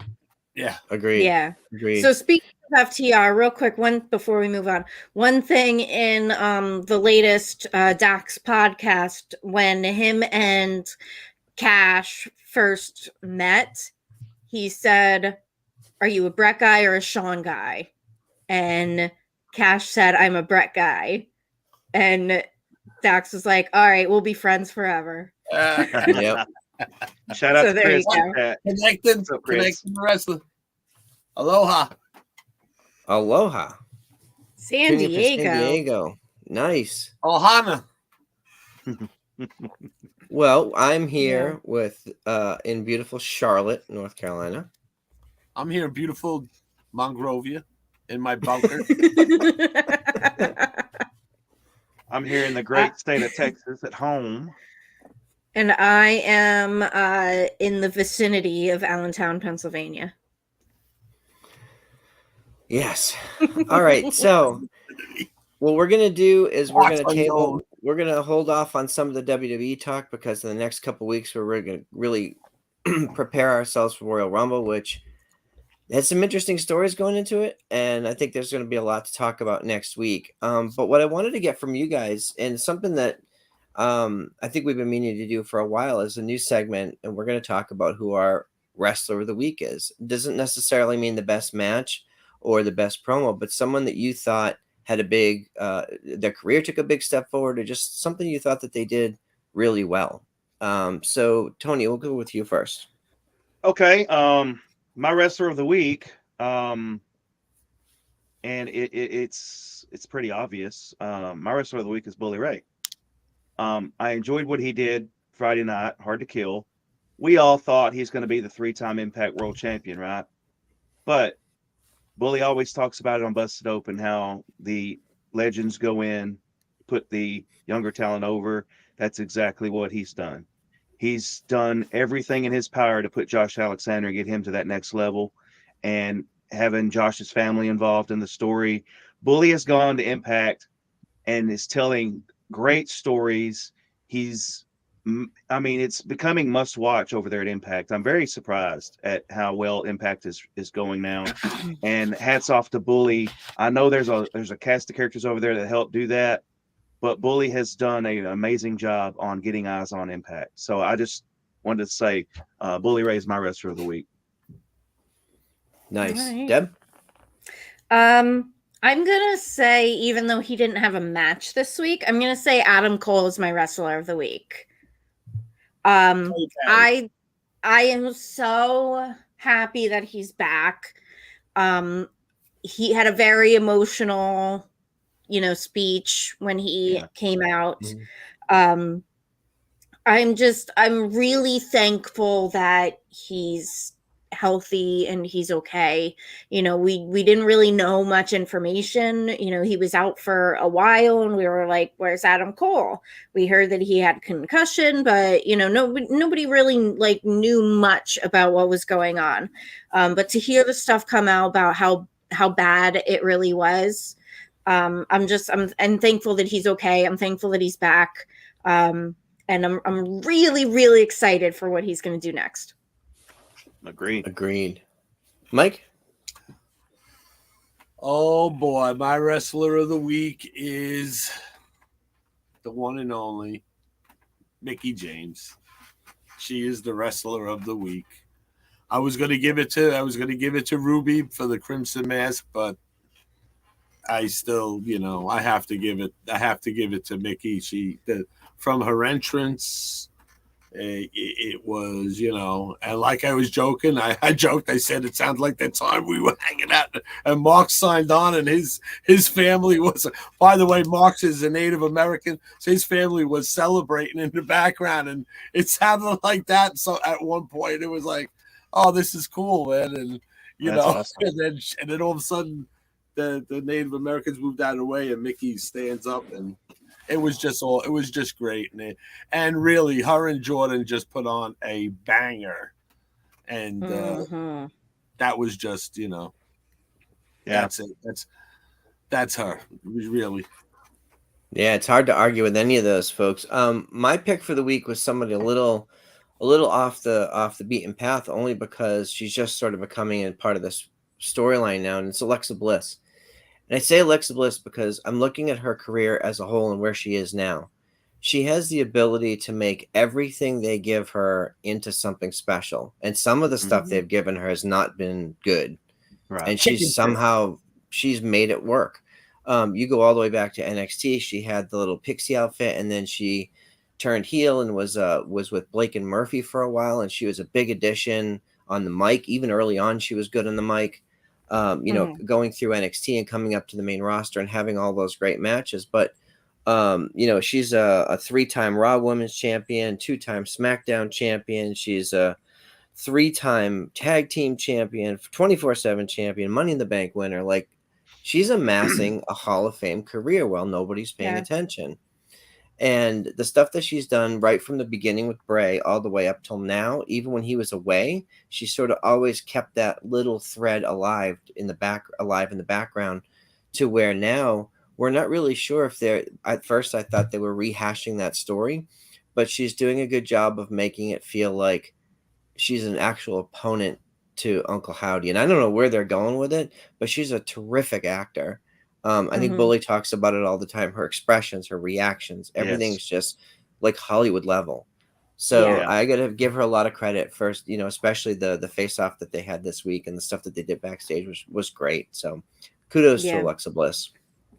Yeah, agreed. Yeah, agreed. So speaking of FTR, real quick, before we move on, one thing in the latest Dax podcast, when him and Cash first met, he said, "Are you a Bret guy or a Shawn guy?" And Cash said, "I'm a Bret guy." And Dax was like, "All right, we'll be friends forever." Yep. Shout out to Chris. Connecting the wrestler. Aloha. San Diego. Nice. Ohana. Well, I'm here in beautiful Charlotte, North Carolina. I'm here in beautiful Monrovia in my bunker. I'm here in the great state of Texas at home. And I am in the vicinity of Allentown, Pennsylvania. Yes. All right. So what we're going to do is we're going to we're gonna hold off on some of the WWE talk because in the next couple weeks we're gonna really prepare ourselves for Royal Rumble, which has some interesting stories going into it, and I think there's going to be a lot to talk about next week. But what I wanted to get from you guys, and something that I think we've been meaning to do for a while, is a new segment, and we're going to talk about who our wrestler of the week is. It doesn't necessarily mean the best match or the best promo, but someone that you thought had a big, their career took a big step forward, or just something you thought that they did really well. So Tony, we'll go with you first. Okay. My wrestler of the week, and it's pretty obvious. My wrestler of the week is Bully Ray. I enjoyed what he did Friday night, Hard to Kill. We all thought he's going to be the 3-time Impact World Champion, right? But Bully always talks about it on Busted Open, how the legends go in, put the younger talent over. That's exactly what he's done. He's done everything in his power to put Josh Alexander and get him to that next level, and having Josh's family involved in the story. Bully has gone to Impact and is telling great stories. It's becoming must watch over there at Impact. I'm very surprised at how well Impact is going now, and hats off to Bully. I know there's a cast of characters over there that help do that, but Bully has done an amazing job on getting eyes on Impact. So I just wanted to say Bully Ray is my wrestler of the week. Nice. Right. Deb? I'm going to say, even though he didn't have a match this week, I'm going to say Adam Cole is my wrestler of the week. I am so happy that he's back. He had a very emotional, speech when he came out. Mm-hmm. I'm really thankful that he's healthy and he's okay. We didn't really know much information. He was out for a while and we were like, where's Adam Cole? We heard that he had concussion, but nobody really knew much about what was going on. But to hear the stuff come out about how bad it really was, I'm thankful that he's okay. I'm thankful that he's back. And I'm really, really excited for what he's going to do next. Agreed. Mike? Oh boy, my wrestler of the week is the one and only Mickie James. She is the wrestler of the week. I was going to give it to Ruby for the Crimson Mask, but I still, I have to give it to Mickie. From her entrance, it was, and like I was joking, I joked, I said it sounded like that time we were hanging out and Mark signed on and his family was, by the way, Mark is a Native American, so his family was celebrating in the background and it sounded like that. So at one point it was like, oh, this is cool, man. And, Awesome. and then all of a sudden the Native Americans moved out of the way and Mickie stands up and it was just great. And really, her and Jordan just put on a banger. And that was just, that's it. That's her. It was really. Yeah, it's hard to argue with any of those folks. My pick for the week was somebody a little off the beaten path, only because she's just sort of becoming a part of this storyline now, and it's Alexa Bliss. And I say Alexa Bliss because I'm looking at her career as a whole and where she is now. She has the ability to make everything they give her into something special. And some of the stuff they've given her has not been good. Right. And she's made it work. You go all the way back to NXT. She had the little pixie outfit, and then she turned heel and was with Blake and Murphy for a while. And she was a big addition on the mic. Even early on, she was good on the mic. Going through NXT and coming up to the main roster and having all those great matches. But, she's a 3-time Raw Women's Champion, 2-time SmackDown Champion. She's a 3-time Tag Team Champion, 24/7 Champion, Money in the Bank winner. Like, she's amassing a Hall of Fame career while nobody's paying attention. And the stuff that she's done right from the beginning with Bray all the way up till now, even when he was away, she sort of always kept that little thread alive in the background, to where now we're not really sure if they're, at first I thought they were rehashing that story, but she's doing a good job of making it feel like she's an actual opponent to Uncle Howdy. And I don't know where they're going with it, but she's a terrific actor. I think Mhm. Bully talks about it all the time. Her expressions, her reactions, everything's Yes. just like Hollywood level. So Yeah. I gotta give her a lot of credit first, especially the face off that they had this week and the stuff that they did backstage was great. So kudos to Yeah. Alexa Bliss.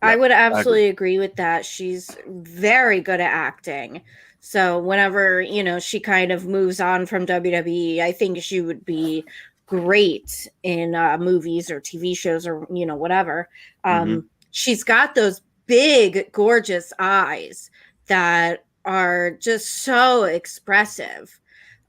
I would agree. absolutely agree with that. She's very good at acting. So whenever, she kind of moves on from WWE, I think she would be great in movies or TV shows or, whatever. Mhm. She's got those big, gorgeous eyes that are just so expressive.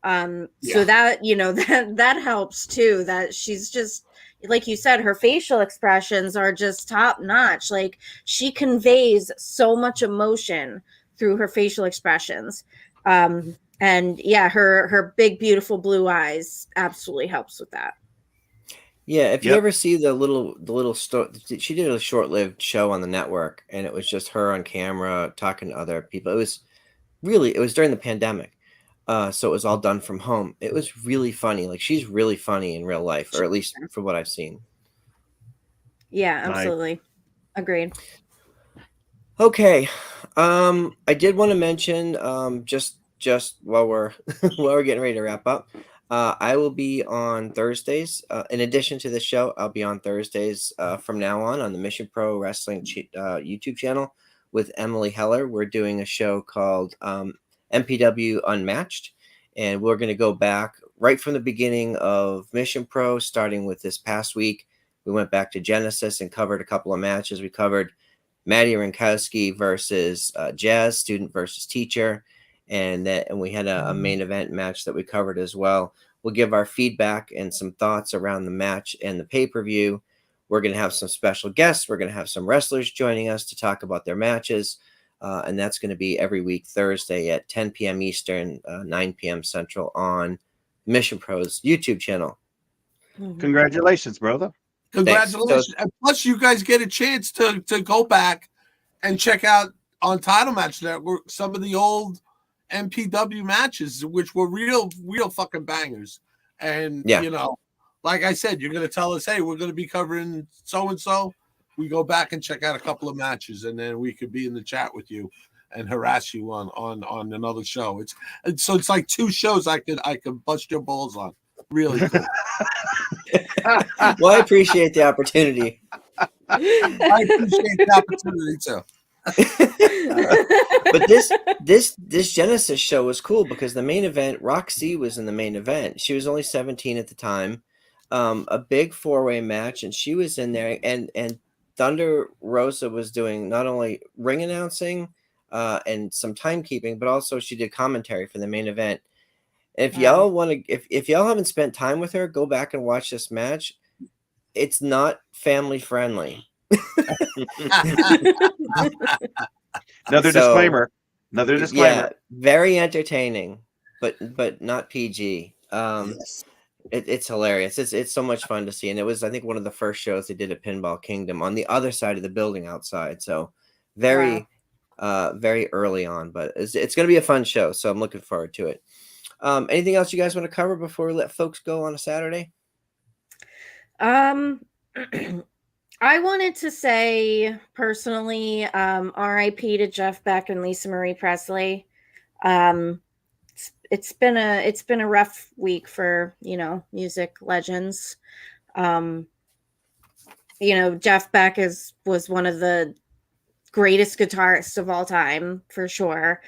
So that, that helps too, that she's just, like you said, her facial expressions are just top notch. Like, she conveys so much emotion through her facial expressions. And yeah, her big, beautiful blue eyes absolutely helps with that. Yeah, if you Yep. ever see the little she did a short-lived show on the network, and it was just her on camera talking to other people. It was during the pandemic. So it was all done from home. It was really funny. Like, she's really funny in real life, or at least from what I've seen. Yeah, I absolutely. Agreed. Okay. I did want to mention, just while we're while we're getting ready to wrap up, I will be on Thursdays. In addition to the show, I'll be on Thursdays from now on the Mission Pro Wrestling YouTube channel with Emily Heller. We're doing a show called MPW Unmatched, and we're going to go back right from the beginning of Mission Pro, starting with this past week. We went back to Genesis and covered a couple of matches. We covered Maddie Rinkowski versus Jazz, student versus teacher, and we had a main event match that we covered as well. We'll give our feedback and some thoughts around the match and the pay-per-view. We're going to have some special guests. We're going to have some wrestlers joining us to talk about their matches, and that's going to be every week Thursday at 10 p.m. Eastern, 9 p.m. Central on Mission Pro's YouTube channel. Congratulations, brother. Congratulations. So, And plus, you guys get a chance to go back and check out on Title Match Network some of the old MPW matches, which were real fucking bangers. And, yeah. like I said, you're going to tell us, hey, we're going to be covering so-and-so. We go back and check out a couple of matches, and then we could be in the chat with you and harass you on another show. It's like two shows I could bust your balls on. Really cool. Well, I appreciate the opportunity. I appreciate the opportunity too. But this Genesis show was cool because the main event, Roxy was in the main event. She was only 17 at the time. A big 4-way match, and she was in there. And Thunder Rosa was doing not only ring announcing and some timekeeping, but also she did commentary for the main event. If y'all want to, if y'all haven't spent time with her, go back and watch this match. It's not family friendly. Another disclaimer. Another disclaimer. Yeah, very entertaining, but not PG. It's hilarious. It's so much fun to see, and it was, I think, one of the first shows they did at Pinball Kingdom on the other side of the building outside. So very early on, but it's going to be a fun show. So I'm looking forward to it. Anything else you guys want to cover before we let folks go on a Saturday? I wanted to say personally, RIP to Jeff Beck and Lisa Marie Presley. It's been a rough week for, music legends. Jeff Beck was one of the greatest guitarists of all time, for sure.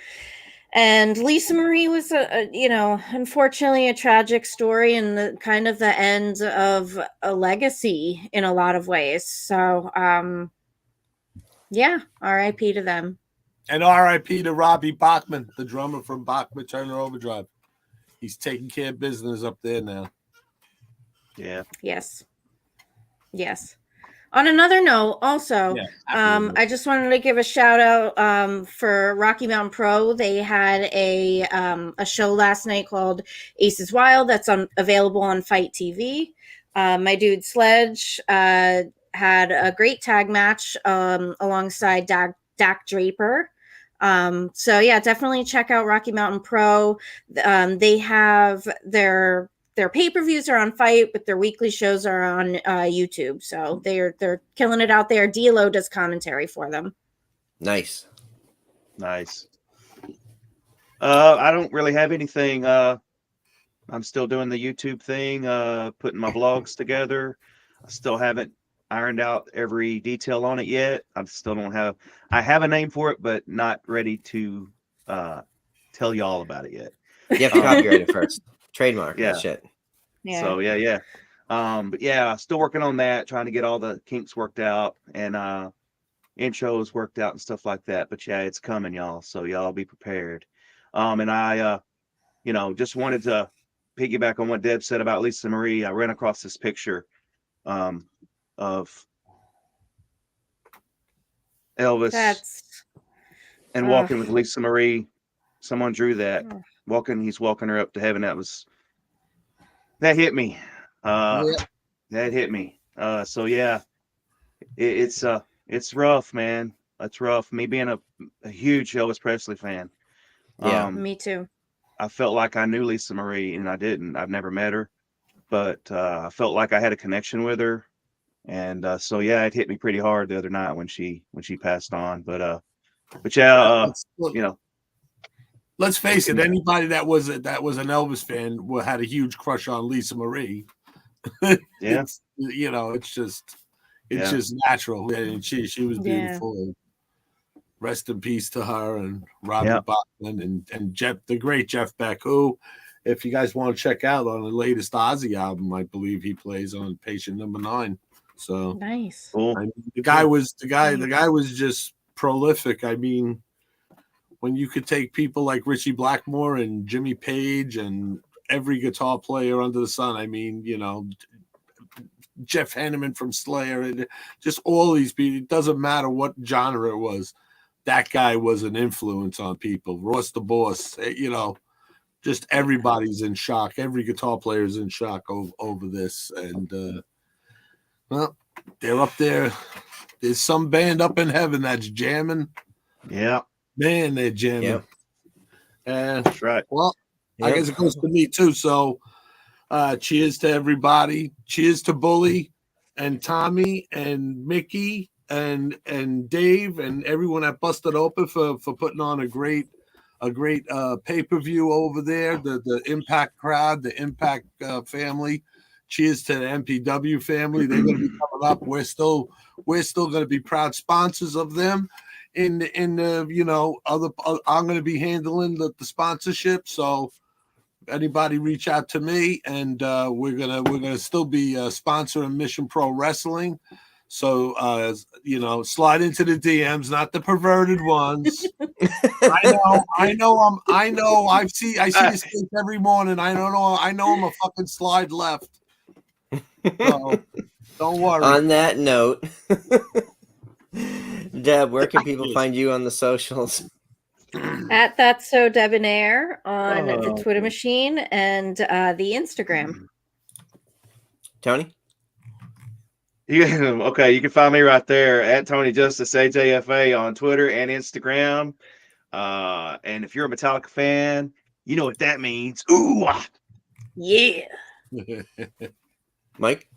And Lisa Marie was unfortunately a tragic story and the kind of the end of a legacy in a lot of ways. So, RIP to them. And RIP to Robbie Bachman, the drummer from Bachman Turner Overdrive. He's taking care of business up there now. Yeah. Yes. On another note, also, I just wanted to give a shout out for Rocky Mountain Pro. They had a show last night called Aces Wild that's available on Fight TV. My dude Sledge had a great tag match alongside Dak Draper. So yeah, definitely check out Rocky Mountain Pro. They have their pay-per-views are on Fight, but their weekly shows are on YouTube. So they're killing it out there. D'Lo does commentary for them. Nice. I don't really have anything. I'm still doing the YouTube thing, putting my vlogs together. I still haven't ironed out every detail on it yet. I have a name for it, but not ready to tell y'all about it yet. You have to copyright it first. Trademark Yeah. that shit. Yeah. So yeah. But yeah, still working on that, trying to get all the kinks worked out and intros worked out and stuff like that. But yeah, it's coming, y'all. So y'all be prepared. And I just wanted to piggyback on what Deb said about Lisa Marie. I ran across this picture of Elvis and walking with Lisa Marie. Someone drew that. He's walking her up to heaven. That hit me. That hit me. So yeah, it's rough, man. It's rough. Me being a huge Elvis Presley fan. Yeah, me too. I felt like I knew Lisa Marie, and I didn't. I've never met her, but I felt like I had a connection with her, and so yeah, it hit me pretty hard the other night when she passed on. But yeah, let's face it. Anybody that was an Elvis fan had a huge crush on Lisa Marie. Yeah, it's just natural, and she was beautiful. And rest in peace to her and Robert Bachman and Jeff, the great Jeff Beck, who, if you guys want to check out on the latest Ozzy album, I believe he plays on Patient Number 9. So nice. Cool. I mean, the guy was just prolific. I mean, when you could take people like Richie Blackmore and Jimmy Page and every guitar player under the sun, I mean, Jeff Hanneman from Slayer, and just all these people, it doesn't matter what genre it was. That guy was an influence on people. Ross the Boss, just everybody's in shock. Every guitar player is in shock over this. And, well, they're up there. There's some band up in heaven that's jamming. Yeah. Man, they're jamming. Yep. That's right. Well, I guess it goes to me too. So cheers to everybody. Cheers to Bully and Tommy and Mickey and Dave and everyone that busted open for putting on a great pay-per-view over there. The Impact crowd, the Impact family. Cheers to the MPW family. They're going to be coming up. We're still going to be proud sponsors of them. I'm going to be handling the sponsorship. So anybody reach out to me, and we're gonna still be sponsoring Mission Pro Wrestling. So slide into the DMs, not the perverted ones. I know. I see this kid every morning. I know I'm a fucking slide left. So don't worry. On that note, Deb, where can people find you on the socials? At That's So Debonair on the Twitter machine and the Instagram. Tony? Okay, you can find me right there at Tony Justice AJFA on Twitter and Instagram. And if you're a Metallica fan, you know what that means. Ooh, yeah. Mike?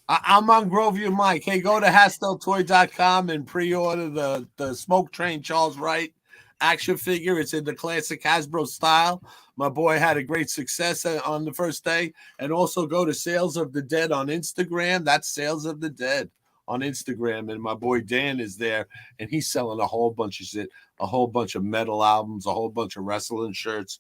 I'm Mongrovian Mike. Hey, go to HastelToy.com and pre-order the Smoke Train Charles Wright action figure. It's in the classic Hasbro style. My boy had a great success on the first day. And also go to Sales of the Dead on Instagram. That's Sales of the Dead on Instagram. And my boy Dan is there, and he's selling a whole bunch of shit, a whole bunch of metal albums, a whole bunch of wrestling shirts.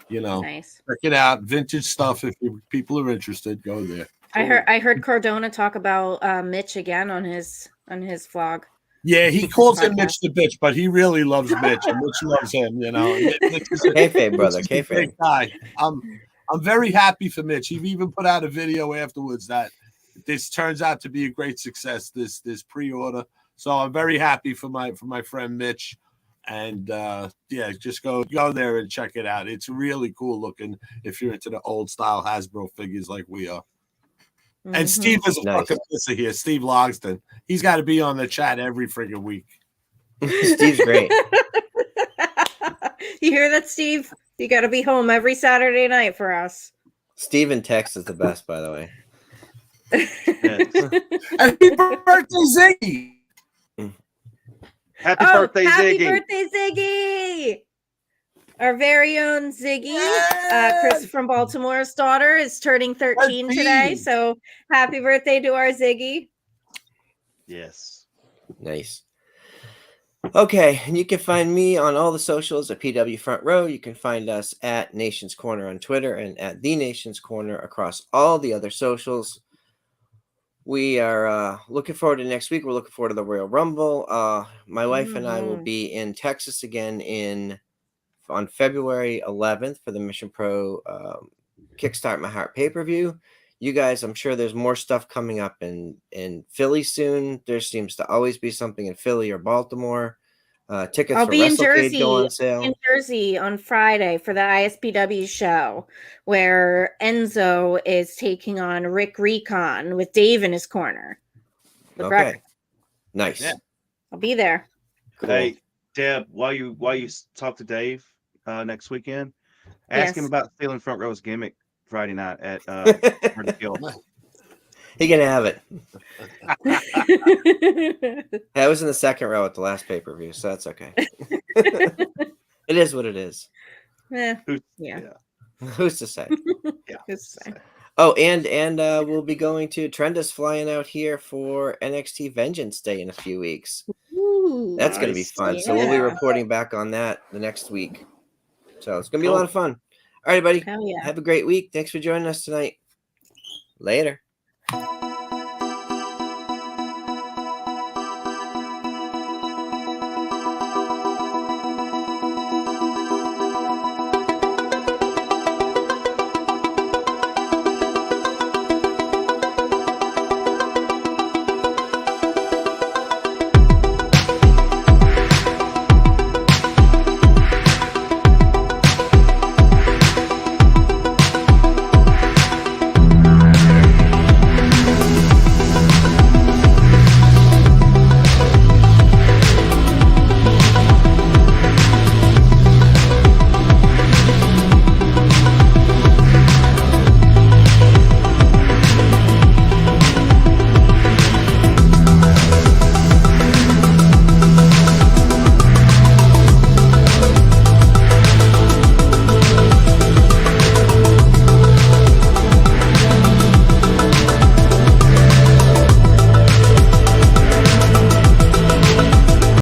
Nice. Check it out. Vintage stuff. If people are interested, go there. Cool. I heard Cardona talk about Mitch again on his vlog. Yeah, he calls him Mitch the bitch, but he really loves Mitch, and Mitch loves him. Kayfabe, brother. Kayfabe. Great guy. I'm very happy for Mitch. He even put out a video afterwards that this turns out to be a great success. This pre-order, so I'm very happy for my friend Mitch. And just go there and check it out. It's really cool looking if you're into the old style Hasbro figures like we are. And Steve is a fucking pisser here. Steve Logston. He's got to be on the chat every friggin' week. Steve's great. You hear that, Steve? You got to be home every Saturday night for us. Steve in text is the best, by the way. Happy birthday, Ziggy! Happy birthday, happy Ziggy! Birthday, Ziggy! Our very own Ziggy, Chris from Baltimore's daughter, is turning 13 today. So happy birthday to our Ziggy. Yes. Nice. Okay, and you can find me on all the socials at PW Front Row. You can find us at Nation's Corner on Twitter and at The Nation's Corner across all the other socials. We are looking forward to next week. We're looking forward to the Royal Rumble. My wife and I will be in Texas again on February 11th for the Mission Pro Kickstart My Heart pay-per-view. You guys, I'm sure there's more stuff coming up in Philly soon. There seems to always be something in Philly or Baltimore. Tickets I'll for be in WrestleCade Jersey. go on sale. In Jersey on Friday for the ISPW show, where Enzo is taking on Rick Recon with Dave in his corner. Okay, nice. Yeah. I'll be there. Cool. Hey, Deb, while you talk to Dave next weekend, ask him about stealing Front Row's gimmick Friday night at He can have it. I was in the second row at the last pay-per-view, so that's okay. It is what it is. Yeah. Who's to say? Who's to say? Oh, and we'll be going to Trenda's flying out here for NXT Vengeance Day in a few weeks. Ooh, That's going to be fun. So we'll be reporting back on that the next week. So it's going to be a lot of fun. All right, buddy. Hell yeah. Have a great week. Thanks for joining us tonight. Later.